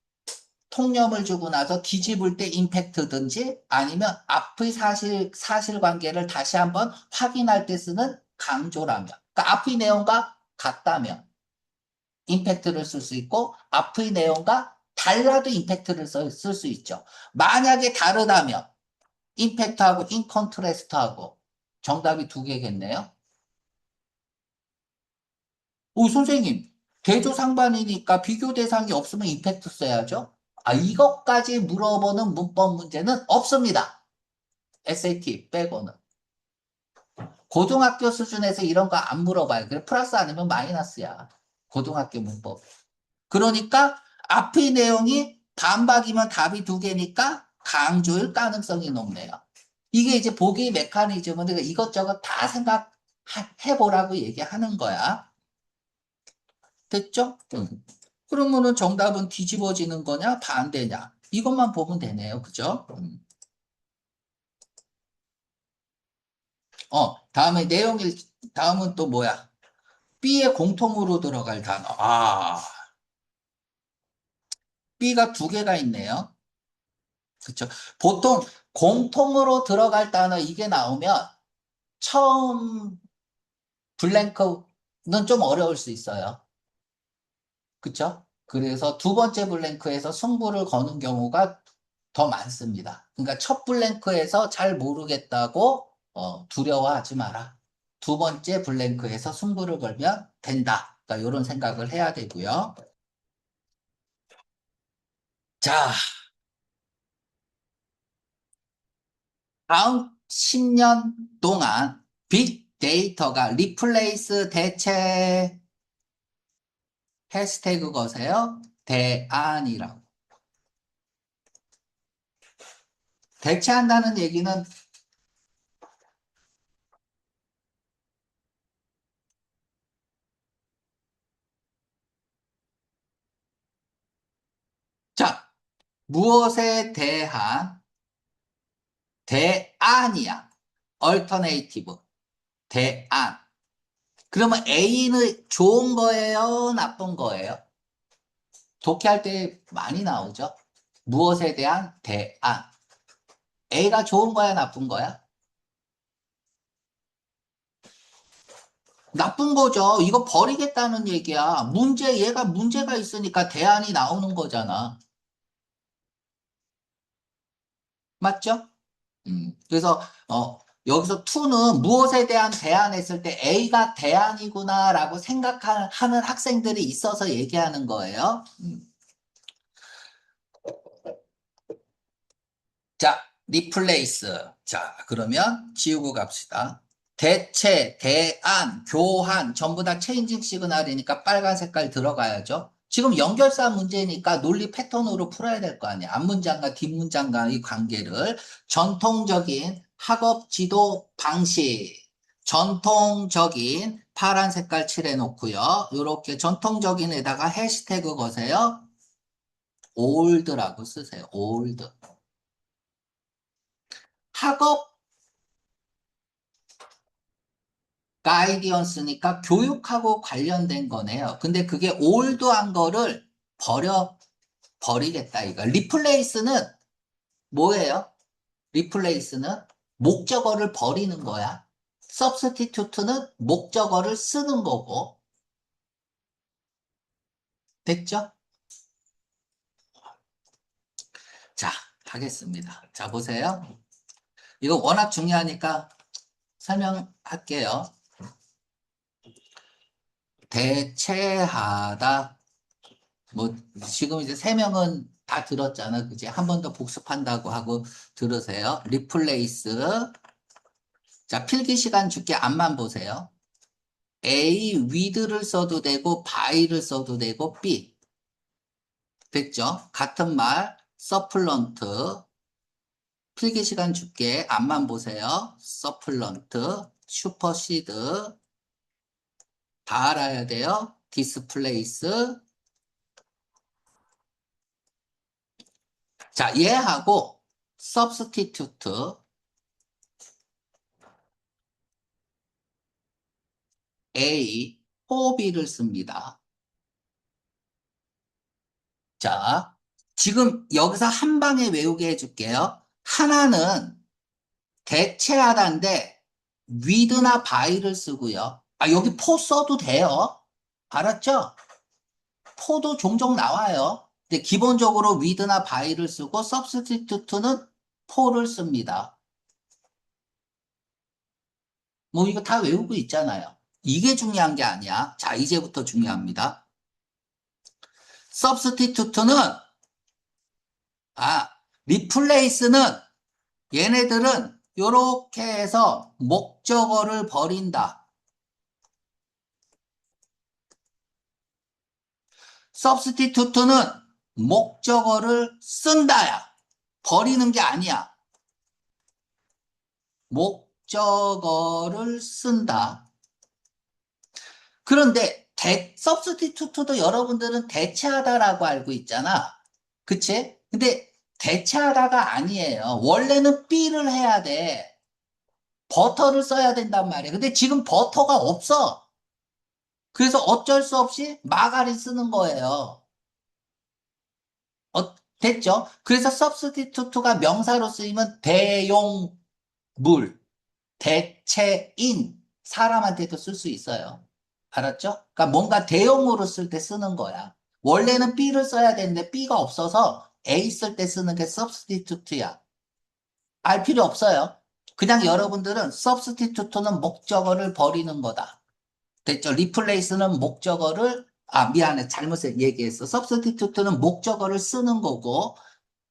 통념을 주고 나서 뒤집을 때 임팩트든지 아니면 앞의 사실관계를 다시 한번 확인할 때 쓰는 강조라면. 그러니까 앞의 내용과 같다면 임팩트를 쓸 수 있고 앞의 내용과 달라도 임팩트를 쓸 수 있죠. 만약에 다르다면 임팩트하고 인컨트레스트하고 정답이 두 개겠네요. 오, 선생님, 대조상반이니까 비교 대상이 없으면 임팩트 써야죠. 아, 이것까지 물어보는 문법 문제는 없습니다. SAT 빼고는. 고등학교 수준에서 이런 거 안 물어봐요. 그래, 플러스 아니면 마이너스야. 고등학교 문법. 그러니까 앞의 내용이 반박이면 답이 두 개니까 강조일 가능성이 높네요. 이게 이제 보기 메커니즘은 이것저것 다 생각해보라고 얘기하는 거야. 됐죠? 그러면은 정답은 뒤집어지는 거냐, 반대냐. 이것만 보면 되네요. 그죠? 다음은 또 뭐야? B에 공통으로 들어갈 단어. 아, B가 두 개가 있네요. 그쵸? 보통 공통으로 들어갈 단어 이게 나오면 처음 블랭크는 좀 어려울 수 있어요. 그쵸? 그래서 두 번째 블랭크에서 승부를 거는 경우가 더 많습니다. 그러니까 첫 블랭크에서 잘 모르겠다고 두려워하지 마라. 두 번째 블랭크에서 승부를 걸면 된다. 그러니까 이런 생각을 해야 되고요. 자, 다음 10년 동안 빅데이터가 리플레이스 대체 해시태그 거세요. 대안이라고. 대체한다는 얘기는 자, 무엇에 대한 대안이야. 얼터네이티브. 대안. 그러면 A는 좋은 거예요? 나쁜 거예요? 독해할 때 많이 나오죠. 무엇에 대한 대안. A가 좋은 거야, 나쁜 거야? 나쁜 거죠. 이거 버리겠다는 얘기야. 얘가 문제가 있으니까 대안이 나오는 거잖아. 맞죠? 그래서, 여기서 to는 무엇에 대한 대안했을 때 A가 대안이구나라고 생각하는 학생들이 있어서 얘기하는 거예요. 자, 리플레이스. 자, 그러면 지우고 갑시다. 대체, 대안, 교환, 전부 다 체인징 시그널이니까 빨간 색깔 들어가야죠. 지금 연결사 문제니까 논리 패턴으로 풀어야 될 거 아니야. 앞문장과 뒷문장과의 관계를 전통적인 학업 지도 방식, 전통적인 파란 색깔 칠해 놓고요. 요렇게 전통적인 에다가 해시태그 거세요. old라고 쓰세요. old. 학업 가이디언스니까 교육하고 관련된 거네요. 근데 그게 old한 거를 버리겠다 이거. 리플레이스는 뭐예요? 리플레이스는 목적어를 버리는 거야. substitute는 목적어를 쓰는 거고. 됐죠? 자, 하겠습니다. 자, 보세요. 이거 워낙 중요하니까 설명할게요. 대체하다. 뭐, 지금 이제 세 명은 다 들었잖아. 그지? 한 번 더 복습한다고 하고 들으세요. 리플레이스. 자, 필기 시간 줄게 앞만 보세요. A, with를 써도 되고, by를 써도 되고, B. 됐죠? 같은 말, supplement. 필기 시간 줄게. 앞만 보세요. supplement, supersede. 다 알아야 돼요. displace. 자, 얘하고 substitute, A, B를 씁니다. 자, 지금 여기서 한 방에 외우게 해줄게요. 하나는 대체하다인데 with나 by를 쓰고요. 아, 여기 for 써도 돼요. 알았죠? for도 종종 나와요. 근데 기본적으로 with나 by를 쓰고 substitute는 for를 씁니다. 뭐 이거 다 외우고 있잖아요. 이게 중요한 게 아니야. 자, 이제부터 중요합니다. substitute는 replace는 얘네들은 이렇게 해서 목적어를 버린다. substitute는 목적어를 쓴다야. 버리는 게 아니야. 목적어를 쓴다. 그런데 substitute도 여러분들은 대체하다라고 알고 있잖아. 그치? 근데 대체하다가 아니에요. 원래는 B를 해야 돼. 버터를 써야 된단 말이야. 근데 지금 버터가 없어. 그래서 어쩔 수 없이 마가린 쓰는 거예요. 됐죠? 그래서 substitute가 명사로 쓰이면 대용물, 대체인, 사람한테도 쓸 수 있어요. 알았죠? 그러니까 뭔가 대용으로 쓸 때 쓰는 거야. 원래는 B를 써야 되는데 B가 없어서 A 쓸 때 쓰는 게 substitute야. 알 필요 없어요. 그냥 여러분들은 substitute는 목적어를 버리는 거다. 됐죠? replace는 목적어를, 미안해. 잘못 얘기했어. substitute는 목적어를 쓰는 거고,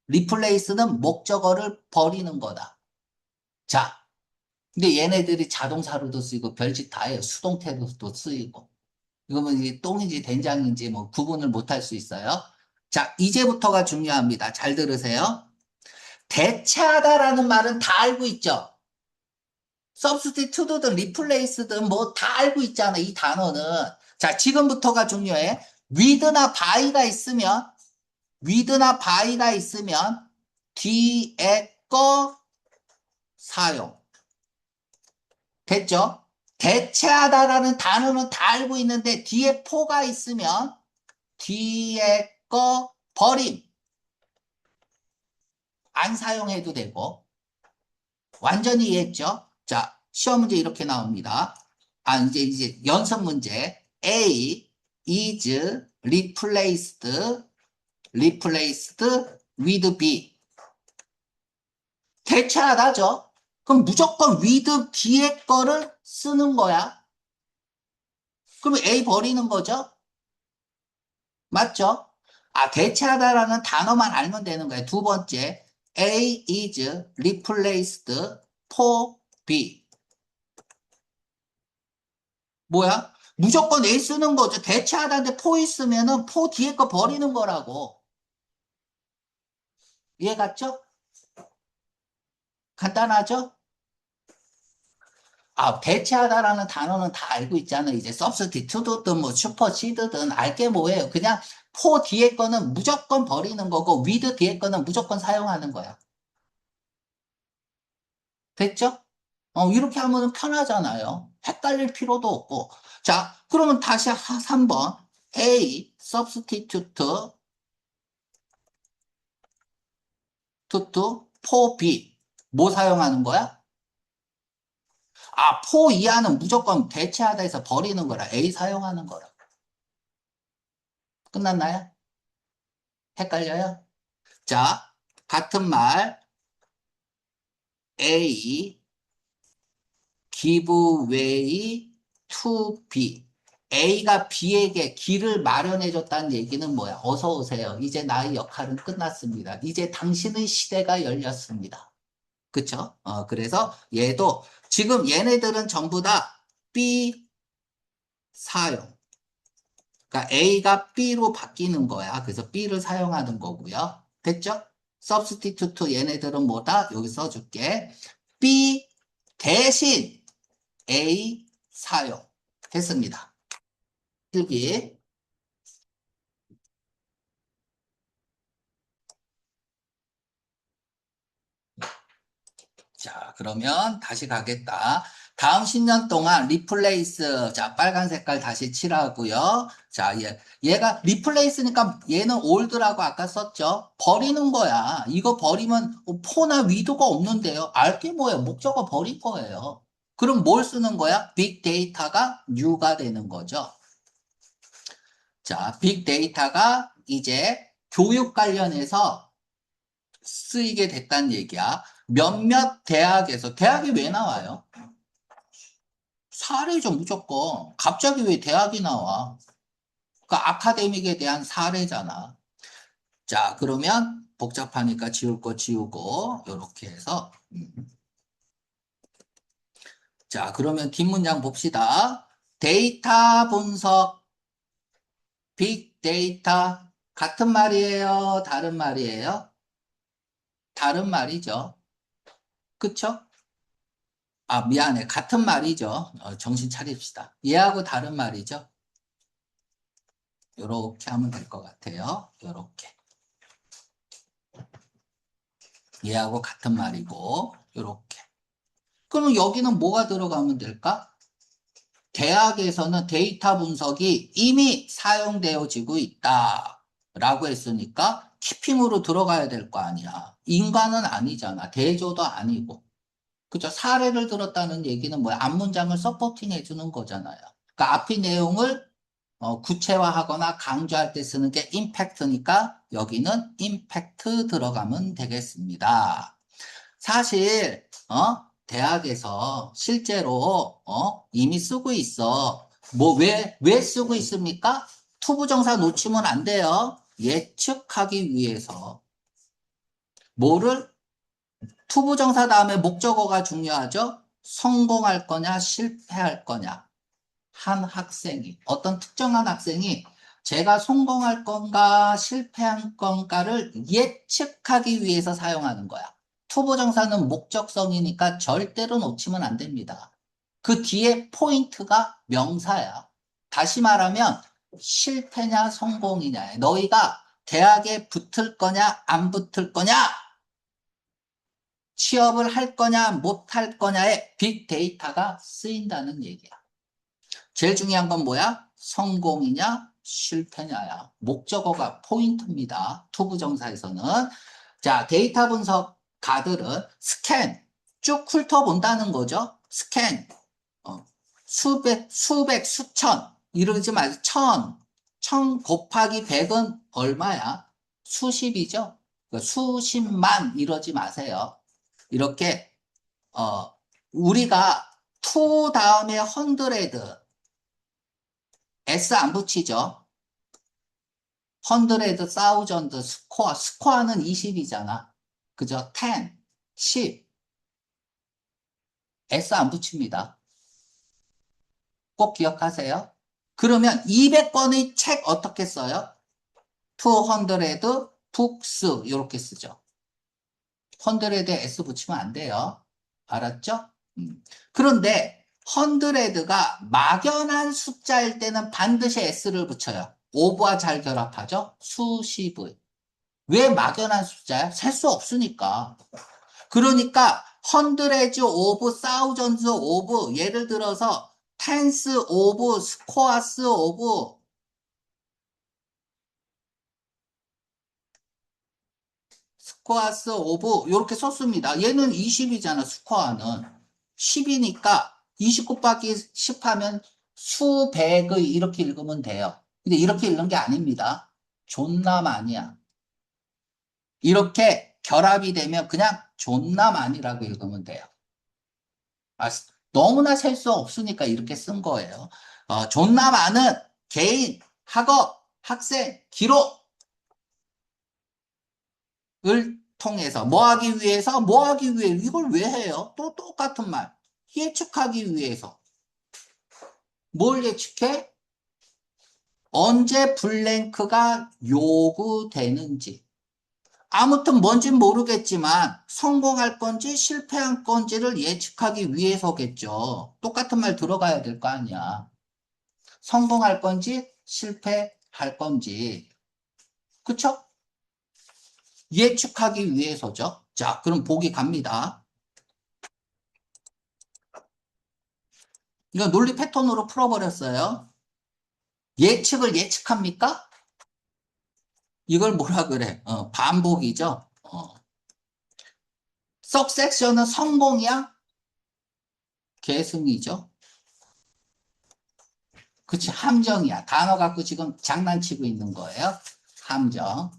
replace는 목적어를 버리는 거다. 자, 근데 얘네들이 자동사로도 쓰이고 별짓 다 해요. 수동태로도 쓰이고. 이거는 이게 똥인지 된장인지 뭐 구분을 못 할 수 있어요. 자, 이제부터가 중요합니다. 잘 들으세요. 대체하다라는 말은 다 알고 있죠? substitute든 replace든 뭐 다 알고 있잖아, 이 단어는. 자, 지금부터가 중요해. with나 by가 있으면 뒤에 거 사용. 됐죠? 대체하다라는 단어는 다 알고 있는데 뒤에 포가 있으면 뒤에 거 버림. 안 사용해도 되고. 완전히 이해했죠? 자, 시험 문제 이렇게 나옵니다. 이제 연습 문제. A is replaced with B. 대체하다죠? 그럼 무조건 with 뒤에 거를 쓰는 거야. 그럼 A 버리는 거죠? 맞죠? 대체하다라는 단어만 알면 되는 거예요. 두 번째, A is replaced for B. 뭐야? 무조건 A 쓰는 거죠. 대체하다인데 for 있으면은 for 뒤에 거 버리는 거라고. 이해 갔죠? 간단하죠? 대체하다라는 단어는 다 알고 있잖아. 이제 substitute든 뭐 슈퍼시드든 알게 뭐예요. 그냥 for 뒤에 거는 무조건 버리는 거고 with 뒤에 거는 무조건 사용하는 거야. 됐죠? 이렇게 하면 편하잖아요. 헷갈릴 필요도 없고. 자, 그러면 다시 3번. A, substitute for B. 뭐 사용하는 거야? for 이하는 무조건 대체하다 해서 버리는 거라. A 사용하는 거라. 끝났나요? 헷갈려요? 자, 같은 말. A, give way to B. A가 B에게 길을 마련해줬다는 얘기는 뭐야? 어서 오세요. 이제 나의 역할은 끝났습니다. 이제 당신의 시대가 열렸습니다. 그쵸? 그래서 얘도 지금 얘네들은 전부 다 B 사용. 그러니까 A가 B로 바뀌는 거야. 그래서 B를 사용하는 거고요. 됐죠? substitute 얘네들은 뭐다? 여기 써줄게. B 대신 A 사용. 됐습니다. 필기. 자, 그러면 다시 가겠다. 다음 10년 동안 리플레이스. 자, 빨간 색깔 다시 칠하고요. 자, 얘가 리플레이스니까 얘는 올드라고 아까 썼죠? 버리는 거야. 이거 버리면 포나 위도가 없는데요. 알게 뭐예요? 목적어 버릴 거예요. 그럼 뭘 쓰는 거야? 빅데이터가 뉴가 되는 거죠. 자, 빅데이터가 이제 교육 관련해서 쓰이게 됐다는 얘기야. 몇몇 대학에서, 대학이 왜 나와요? 사례죠, 무조건. 갑자기 왜 대학이 나와? 그러니까 아카데믹에 대한 사례잖아. 자, 그러면 복잡하니까 지울 거 지우고, 요렇게 해서. 자, 그러면 뒷문장 봅시다. 데이터 분석, 빅데이터, 같은 말이에요? 다른 말이에요? 다른 말이죠. 그쵸? 미안해. 같은 말이죠. 정신 차립시다. 얘하고 다른 말이죠. 요렇게 하면 될 것 같아요. 요렇게. 얘하고 같은 말이고, 요렇게. 그러면 여기는 뭐가 들어가면 될까? 대학에서는 데이터 분석이 이미 사용되어지고 있다. 라고 했으니까 키핑으로 들어가야 될 거 아니야. 인간은 아니잖아. 대조도 아니고. 그죠? 사례를 들었다는 얘기는 뭐야? 앞문장을 서포팅 해주는 거잖아요. 그러니까 앞의 내용을 구체화하거나 강조할 때 쓰는 게 임팩트니까 여기는 임팩트 들어가면 되겠습니다. 사실 대학에서 실제로 이미 쓰고 있어. 뭐 왜 쓰고 있습니까? 투부정사 놓치면 안 돼요. 예측하기 위해서. 뭐를 투부정사 다음에 목적어가 중요하죠. 성공할 거냐 실패할 거냐. 한 학생이 어떤 특정한 학생이 제가 성공할 건가 실패할 건가를 예측하기 위해서 사용하는 거야. 투부정사는 목적성이니까 절대로 놓치면 안 됩니다. 그 뒤에 포인트가 명사야. 다시 말하면 실패냐 성공이냐. 너희가 대학에 붙을 거냐 안 붙을 거냐, 취업을 할 거냐 못 할 거냐에 빅데이터가 쓰인다는 얘기야. 제일 중요한 건 뭐야? 성공이냐, 실패냐야. 목적어가 포인트입니다. 투부정사에서는. 자, 데이터 분석가들은 스캔, 쭉 훑어본다는 거죠. 스캔, 수백, 수천, 이러지 말고 천 곱하기 100은 얼마야? 수십이죠? 그러니까 수십만 이러지 마세요. 이렇게, 우리가 to 다음에 100, S 안 붙이죠. 100, 1000, 스코어는 20이잖아. 그죠? 10, 10, S 안 붙입니다. 꼭 기억하세요. 그러면 200권의 책 어떻게 써요? 200 books 이렇게 쓰죠. 100에 S 붙이면 안 돼요. 알았죠? 그런데 헌드레드가 막연한 숫자일 때는 반드시 s를 붙여요. 오브와 잘 결합하죠? 수십의. 왜 막연한 숫자야? 셀 수 없으니까. 그러니까 헌드레즈 오브 사우전드 오브 예를 들어서 텐스 오브 스코어스 오브 스코어스 오브 이렇게 썼습니다. 얘는 20이잖아. 스코어는 10이니까 20 곱하기 10 하면 수백의 이렇게 읽으면 돼요. 근데 이렇게 읽는 게 아닙니다. 존나 많이야. 이렇게 결합이 되면 그냥 존나 많이라고 읽으면 돼요. 아, 너무나 셀 수 없으니까 이렇게 쓴 거예요. 존나 많은 개인, 학업, 학생, 기록을 통해서 뭐 하기 위해서, 뭐 하기 위해, 이걸 왜 해요? 또 똑같은 말. 예측하기 위해서. 뭘 예측해? 언제 블랭크가 요구되는지. 아무튼 뭔진 모르겠지만 성공할 건지 실패할 건지를 예측하기 위해서겠죠. 똑같은 말 들어가야 될 거 아니야. 성공할 건지 실패할 건지. 그쵸? 예측하기 위해서죠. 자, 그럼 보기 갑니다. 이거 논리 패턴으로 풀어버렸어요. 예측을 예측합니까? 이걸 뭐라 그래? 반복이죠. 석세션은 성공이야? 계승이죠. 그치, 함정이야. 단어 갖고 지금 장난치고 있는 거예요. 함정.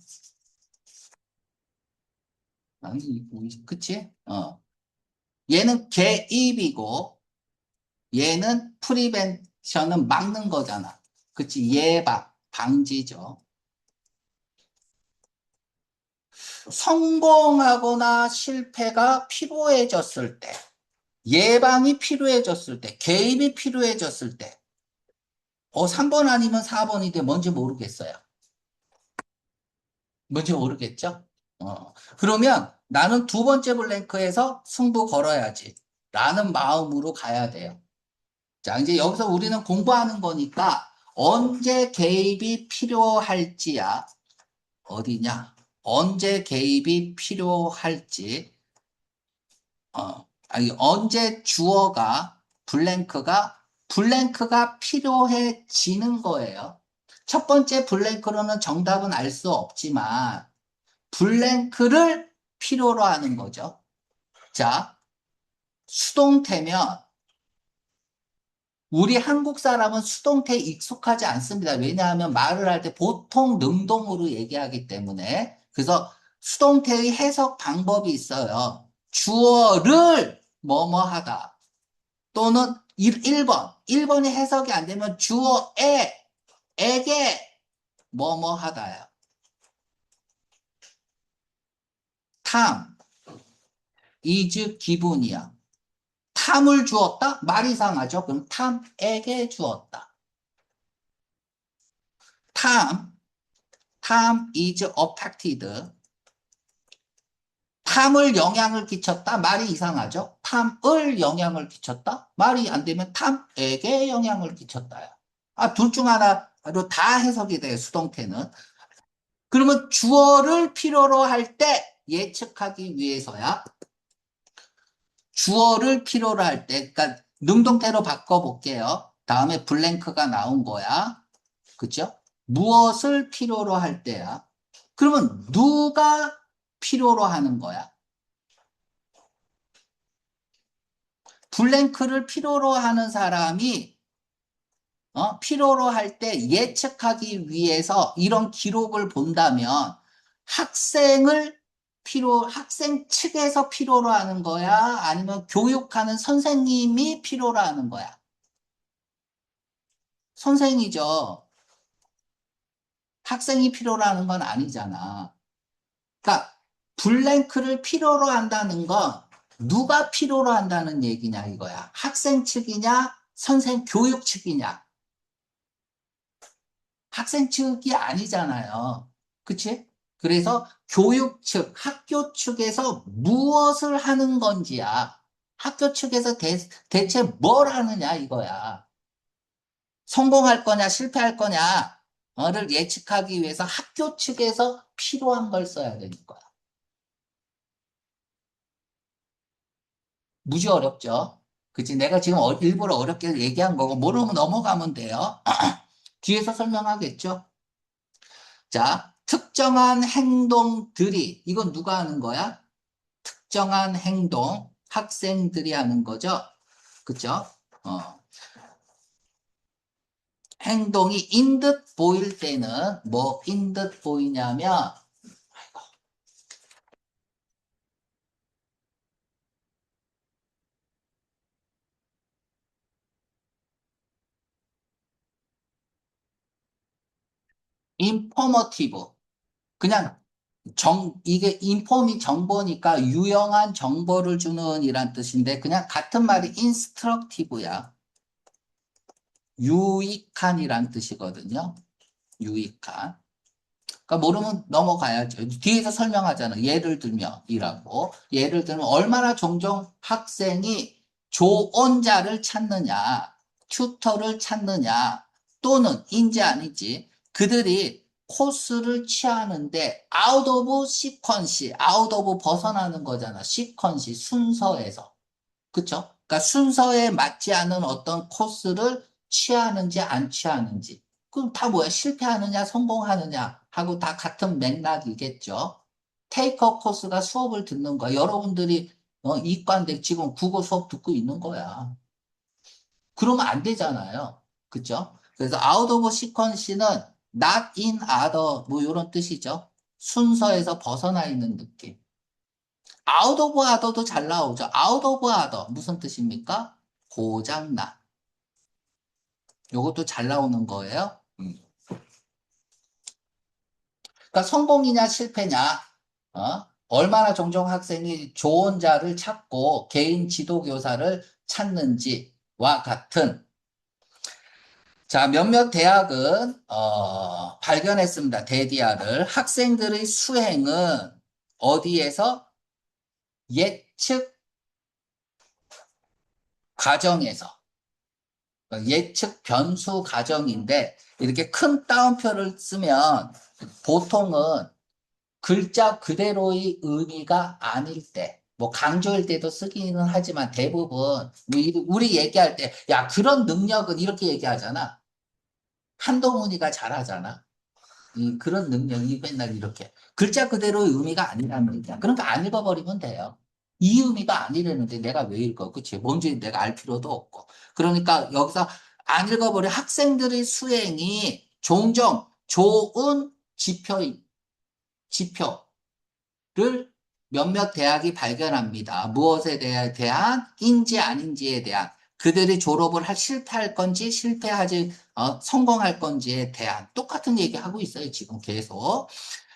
아니, 그치? 얘는 개입이고, 얘는 프리벤션은 막는 거잖아. 그치? 예방, 방지죠. 성공하거나 실패가 필요해졌을 때, 예방이 필요해졌을 때, 개입이 필요해졌을 때, 3번 아니면 4번인데 뭔지 모르겠어요. 뭔지 모르겠죠? 그러면 나는 두 번째 블랭크에서 승부 걸어야지. 라는 마음으로 가야 돼요. 자, 이제 여기서 우리는 공부하는 거니까 언제 개입이 필요할지야. 어디냐? 언제 개입이 필요할지. 아니, 언제 주어가 블랭크가 필요해지는 거예요. 첫 번째 블랭크로는 정답은 알 수 없지만 블랭크를 필요로 하는 거죠. 자, 수동태면 우리 한국 사람은 수동태에 익숙하지 않습니다. 왜냐하면 말을 할 때 보통 능동으로 얘기하기 때문에. 그래서 수동태의 해석 방법이 있어요. 주어를 뭐뭐 하다. 또는 1번. 1번이 해석이 안 되면 에게 뭐뭐 하다요. 탐, is 기분이야. 탐을 주었다? 말 이상하죠? 그럼 탐에게 주었다. 탐, 탐 is affected. 탐을 영향을 끼쳤다? 말이 이상하죠? 탐을 영향을 끼쳤다? 말이 안 되면 탐에게 영향을 끼쳤다요. 둘 중 하나로 다 해석이 돼요, 수동태는. 그러면 주어를 필요로 할 때 예측하기 위해서야. 주어를 필요로 할 때, 그러니까 능동태로 바꿔볼게요. 다음에 블랭크가 나온 거야. 그죠? 무엇을 필요로 할 때야? 그러면 누가 필요로 하는 거야? 블랭크를 필요로 하는 사람이 필요로 할 때 예측하기 위해서 이런 기록을 본다면 학생 측에서 필요로 하는 거야? 아니면 교육하는 선생님이 필요로 하는 거야? 선생이죠. 학생이 필요로 하는 건 아니잖아. 그러니까 블랭크를 필요로 한다는 건 누가 필요로 한다는 얘기냐 이거야. 학생 측이냐, 교육 측이냐. 학생 측이 아니잖아요. 그치? 그래서 교육 측, 학교 측에서 무엇을 하는 건지야. 학교 측에서 대체 뭘 하느냐 이거야. 성공할 거냐 실패할 거냐를 예측하기 위해서 학교 측에서 필요한 걸 써야 되는 거야. 무지 어렵죠? 그치? 내가 지금 일부러 어렵게 얘기한 거고 모르면 넘어가면 돼요. 뒤에서 설명하겠죠? 자, 특정한 행동들이 이건 누가 하는 거야? 특정한 행동 학생들이 하는 거죠. 그쵸? 어. 행동이 인 듯 보일 때는 뭐인 듯 보이냐면 인포머티브 그냥 이게 인폼이 정보니까 유용한 정보를 주는 이란 뜻인데 그냥 같은 말이 인스트럭티브야. 유익한이란 뜻이거든요. 유익한. 그러니까 모르면 넘어가야죠. 뒤에서 설명하잖아. 예를 들면 이라고. 예를 들면 얼마나 종종 학생이 조언자를 찾느냐, 튜터를 찾느냐, 또는 인지 아니지. 그들이 코스를 취하는데 아웃 오브 시퀀시, 아웃 오브 벗어나는 거잖아. 시퀀시 순서에서. 그쵸? 그러니까 순서에 맞지 않은 어떤 코스를 취하는지 안 취하는지. 그럼 다 뭐야? 실패하느냐, 성공하느냐 하고 다 같은 맥락이겠죠. 테이크업 코스가 수업을 듣는 거야. 여러분들이 이과인데 지금 국어 수업 듣고 있는 거야. 그러면 안 되잖아요. 그죠? 그래서 out of sequence는 not in order 뭐 이런 뜻이죠. 순서에서 벗어나 있는 느낌. out of order도 잘 나오죠. out of order 무슨 뜻입니까? 고장나. 요것도 잘 나오는 거예요. 그러니까 성공이냐 실패냐, 얼마나 종종 학생이 조언자를 찾고 개인 지도교사를 찾는지와 같은 자, 몇몇 대학은 발견했습니다. 대디아를 학생들의 수행은 어디에서 예측 과정에서 예측 변수 과정인데 이렇게 큰 따옴표를 쓰면 보통은 글자 그대로의 의미가 아닐 때, 뭐 강조일 때도 쓰기는 하지만 대부분 우리 얘기할 때, 야, 그런 능력은 이렇게 얘기하잖아. 한동훈이가 잘하잖아. 그런 능력이 맨날 이렇게. 글자 그대로의 의미가 아니라는 얘기야. 그러니까 안 읽어버리면 돼요. 이 의미가 아니라는데 내가 왜 읽어? 그치? 뭔지 내가 알 필요도 없고. 그러니까 여기서 안 읽어버려 학생들의 수행이 종종 좋은 지표, 를 몇몇 대학이 발견합니다. 무엇에 대한 인지 아닌지에 대한 그들이 졸업을 실패할 건지 실패하지 성공할 건지에 대한 똑같은 얘기하고 있어요. 지금 계속.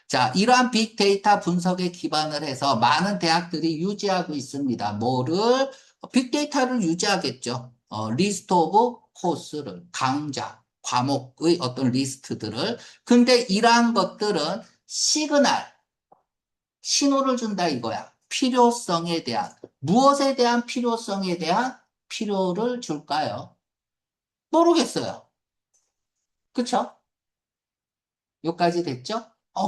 자, 이러한 빅데이터 분석에 기반을 해서 많은 대학들이 유지하고 있습니다. 뭐를? 빅데이터를 유지하겠죠. 리스트 오브 코스를, 강좌, 과목의 어떤 리스트들을. 근데 이러한 것들은 시그널, 신호를 준다 이거야. 필요성에 대한, 무엇에 대한 필요성에 대한 필요를 줄까요? 모르겠어요. 그쵸? 여기까지 됐죠?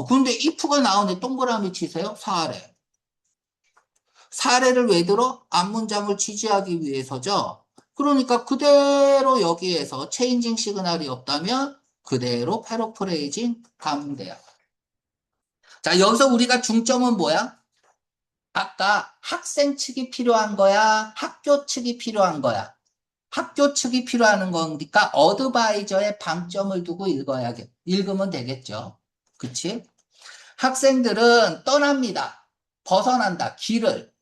근데 if가 나오네. 동그라미 치세요. 사례. 사례를 왜 들어? 앞문장을 취지하기 위해서죠. 그러니까 그대로 여기에서 체인징 시그널이 없다면 그대로 패러프레이징 가면 돼요. 자, 여기서 우리가 중점은 뭐야? 아까 학생 측이 필요한 거야? 학교 측이 필요한 거야? 학교 측이 필요한 거니까 어드바이저의 방점을 두고 읽으면 되겠죠. 그치? 학생들은 떠납니다. 벗어난다. 길을.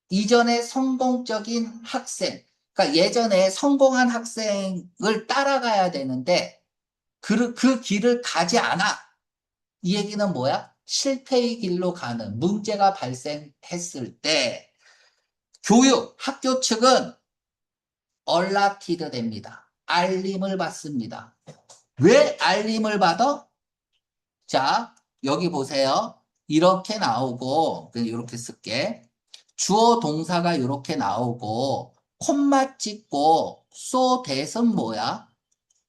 이전에 성공적인 학생, 그러니까 예전에 성공한 학생을 따라가야 되는데 그 길을 가지 않아. 이 얘기는 뭐야? 실패의 길로 가는 문제가 발생했을 때 교육, 학교 측은 얼라티드 됩니다. 알림을 받습니다. 왜 알림을 받아? 자, 여기 보세요. 이렇게 나오고, 이렇게 쓸게. 주어 동사가 이렇게 나오고 콤마 찍고 so that은 뭐야?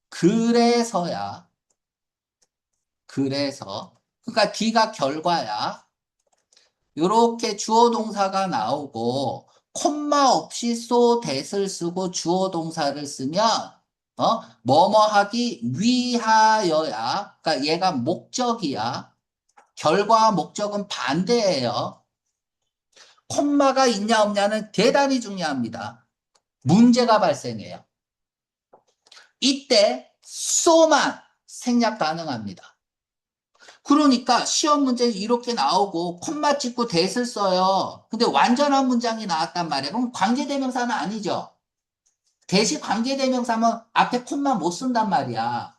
그래서야. 그래서. 그러니까 D가 결과야. 이렇게 주어 동사가 나오고 콤마 없이 so that을 쓰고 주어 동사를 쓰면 뭐뭐 하기 위하여야. 그러니까 얘가 목적이야. 결과와 목적은 반대예요. 콤마가 있냐 없냐는 대단히 중요합니다. 문제가 발생해요. 이때 so만 생략 가능합니다. 그러니까 시험 문제 이렇게 나오고 콤마 찍고 that을 써요. 근데 완전한 문장이 나왔단 말이에요. 그럼 관계대명사는 아니죠. that이 관계대명사면 앞에 콤마 못 쓴단 말이야.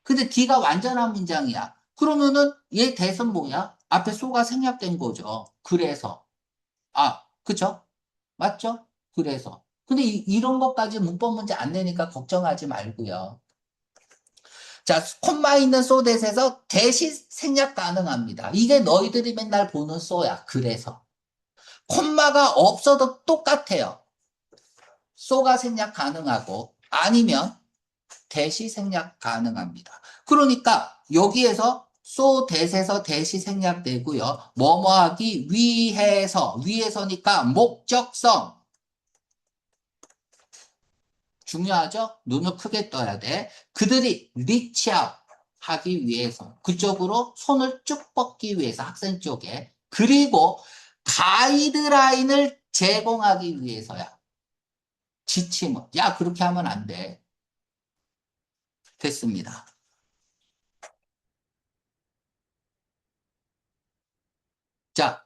근데 D가 완전한 문장이야. 그러면은 얘 that은 뭐야? 앞에 so가 생략된 거죠. 그래서. 그쵸? 맞죠? 그래서. 근데 이런 것까지 문법 문제 안 내니까 걱정하지 말고요. 자, 콤마 있는 소댓에서 대시 생략 가능합니다. 이게 너희들이 맨날 보는 소야. 그래서. 콤마가 없어도 똑같아요. 소가 생략 가능하고 아니면 대시 생략 가능합니다. 그러니까 여기에서 소 대에서 대시 생략되고요. 뭐뭐 하기 위해서니까 목적성. 중요하죠? 눈을 크게 떠야 돼. 그들이 reach out 하기 위해서 그쪽으로 손을 쭉 뻗기 위해서 학생 쪽에 그리고 가이드라인을 제공하기 위해서야. 지침은 야 그렇게 하면 안 돼. 됐습니다. 자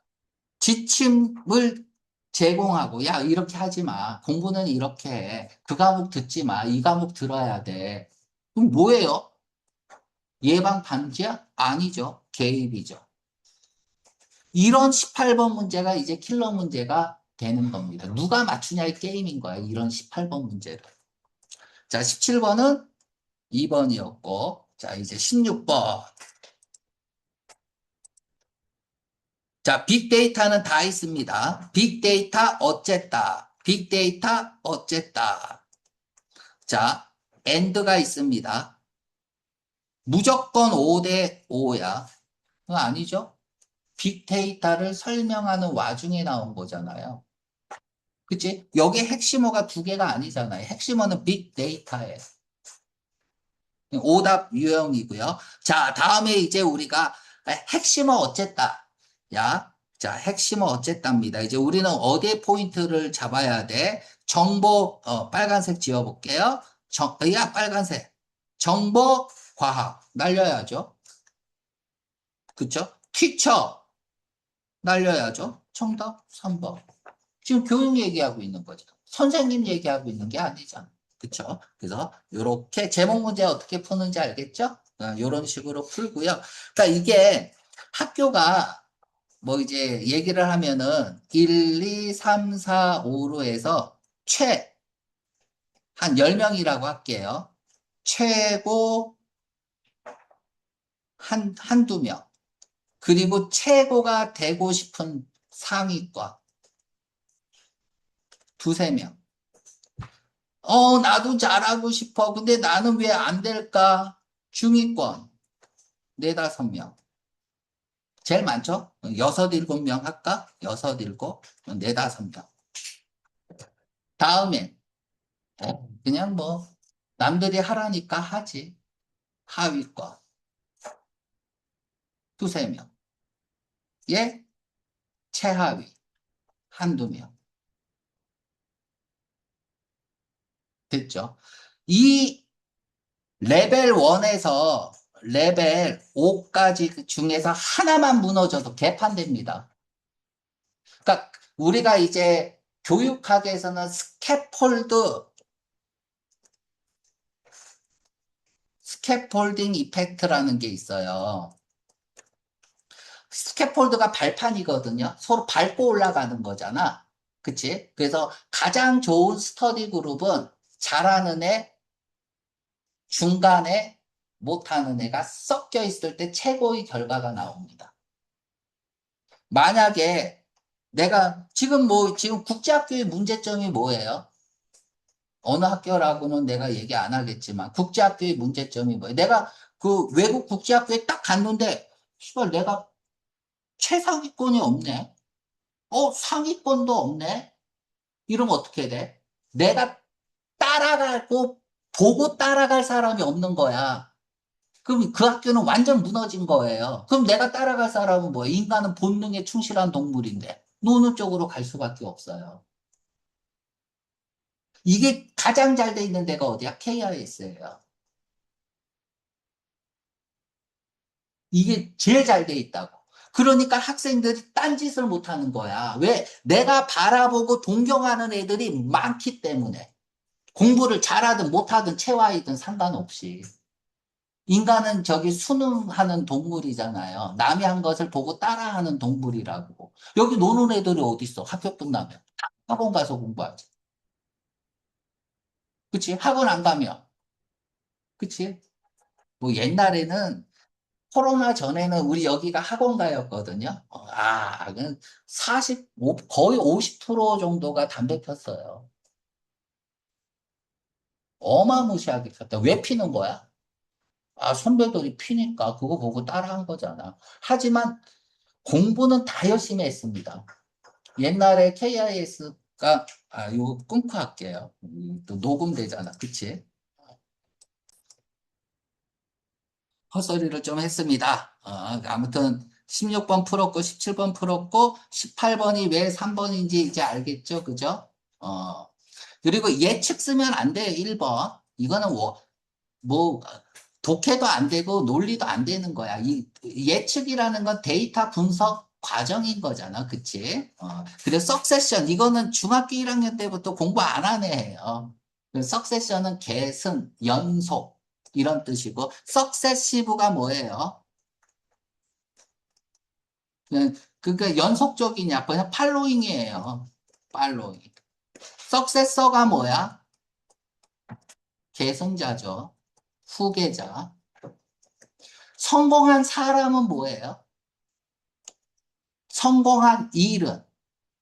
지침을 제공하고 야 이렇게 하지 마. 공부는 이렇게 해. 그 과목 듣지 마. 이 과목 들어야 돼. 그럼 뭐예요? 예방 방지야? 아니죠. 개입이죠. 이런 18번 문제가 이제 킬러 문제가 되는 겁니다. 누가 맞추냐의 게임인 거야. 이런 18번 문제를. 자, 17번은 2번이었고, 자, 이제 16번. 자, 빅데이터는 다 있습니다. 빅데이터 어쨌다. 빅데이터 어쨌다. 자, AND가 있습니다. 무조건 5대 5야. 그거 아니죠? 빅데이터를 설명하는 와중에 나온 거잖아요. 그치? 여기 핵심어가 두 개가 아니잖아요. 핵심어는 빅데이터예요. 오답 유형이고요. 자, 다음에 이제 우리가 핵심어 어쨌다. 야, 자, 핵심어 어쨌답니다. 이제 우리는 어디에 포인트를 잡아야 돼? 정보, 빨간색 지워볼게요. 야, 빨간색. 정보, 과학. 날려야죠. 그쵸? 티처. 날려야죠. 정답 3번. 지금 교육 얘기하고 있는 거죠. 선생님 얘기하고 있는 게 아니잖아. 그쵸? 그래서 이렇게 제목 문제 어떻게 푸는지 알겠죠? 이런 식으로 풀고요. 그러니까 이게 학교가 뭐 이제 얘기를 하면은 1, 2, 3, 4, 5로 해서 한 10명이라고 할게요. 최고 한두 명. 그리고 최고가 되고 싶은 상위권 두세 명. 나도 잘하고 싶어. 근데 나는 왜 안 될까? 중위권, 네다섯 명. 제일 많죠? 여섯, 일곱 명 할까? 여섯, 일곱, 네다섯 명. 다음엔, 그냥 뭐, 남들이 하라니까 하지. 하위권, 두세 명. 예? 최하위, 한두 명. 됐죠? 이 레벨 1에서 레벨 5까지 중에서 하나만 무너져도 개판됩니다. 그러니까 우리가 이제 교육학에서는 스캐폴딩 이펙트라는 게 있어요. 스캐폴드가 발판이거든요. 서로 밟고 올라가는 거잖아. 그치? 그래서 가장 좋은 스터디 그룹은 잘하는 애, 중간에 못하는 애가 섞여 있을 때 최고의 결과가 나옵니다. 만약에 내가 지금 국제학교의 문제점이 뭐예요? 어느 학교라고는 내가 얘기 안 하겠지만 국제학교의 문제점이 뭐예요? 내가 그 외국 국제학교에 딱 갔는데 씨발 내가 최상위권이 없네. 상위권도 없네. 이러면 어떻게 돼? 내가 따라가고 보고 따라갈 사람이 없는 거야. 그럼 그 학교는 완전 무너진 거예요. 그럼 내가 따라갈 사람은 뭐예요? 인간은 본능에 충실한 동물인데 노는 쪽으로 갈 수밖에 없어요. 이게 가장 잘 돼 있는 데가 어디야? KIS예요. 이게 제일 잘 돼 있다고. 그러니까 학생들이 딴짓을 못 하는 거야. 왜? 내가 바라보고 동경하는 애들이 많기 때문에. 공부를 잘하든 못하든 체와이든 상관없이. 인간은 저기 순응하는 동물이잖아요. 남이 한 것을 보고 따라하는 동물이라고. 여기 노는 애들이 어디 있어? 학교 끝나면. 다 학원 가서 공부하지. 그치? 학원 안 가면. 그치? 뭐 옛날에는 코로나 전에는 우리 여기가 학원가였거든요. 45, 거의 50% 정도가 담배 폈어요. 어마무시하게 폈다. 왜 피는 거야? 선배들이 피니까 그거 보고 따라한 거잖아. 하지만 공부는 다 열심히 했습니다. 옛날에 KIS가, 이거 끊고 할게요. 또 녹음되잖아. 그치? 헛소리를 좀 했습니다. 아무튼 16번 풀었고 17번 풀었고 18번이 왜 3번인지 이제 알겠죠? 그죠? 어, 그리고 예측 쓰면 안 돼요. 1번. 이거는 뭐 독해도 안 되고 논리도 안 되는 거야. 이 예측이라는 건 데이터 분석 과정인 거잖아. 그치? 그래서 석세션 이거는 중학교 1학년 때부터 공부 안 하네요. 석세션은 계승, 연속 이런 뜻이고 석세시브가 뭐예요? 그러니까 연속적이냐? 그냥 팔로잉이에요. 팔로잉. 석세서가 뭐야? 계승자죠. 후계자. 성공한 사람은 뭐예요? 성공한 일은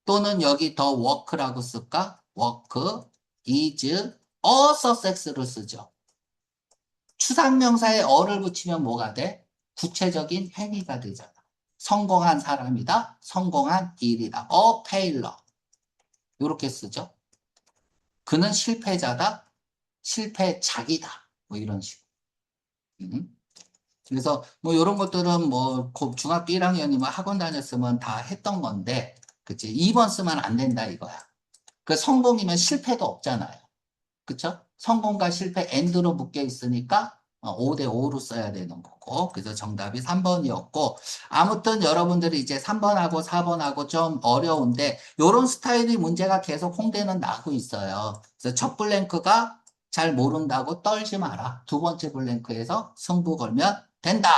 또는 여기 더 워크라고 쓸까? 워크 is a success를 쓰죠. 추상명사에 어를 붙이면 뭐가 돼? 구체적인 행위가 되잖아. 성공한 사람이다. 성공한 일이다. a failure. 이렇게 쓰죠. 그는 실패자다. 실패작이다. 뭐 이런 식으로. 음. 그래서 뭐 이런 것들은 뭐 중학교 1학년이면 학원 다녔으면 다 했던 건데, 그치? 2번 쓰면 안 된다 이거야. 그 성공이면 실패도 없잖아요. 그쵸? 성공과 실패 엔드로 묶여 있으니까 5대 5로 써야 되는 거고. 그래서 정답이 3번이었고. 아무튼 여러분들이 이제 3번하고 4번하고 좀 어려운데, 요런 스타일의 문제가 계속 홍대는 나고 있어요. 그래서 첫 블랭크가 잘 모른다고 떨지 마라. 두 번째 블랭크에서 승부 걸면 된다.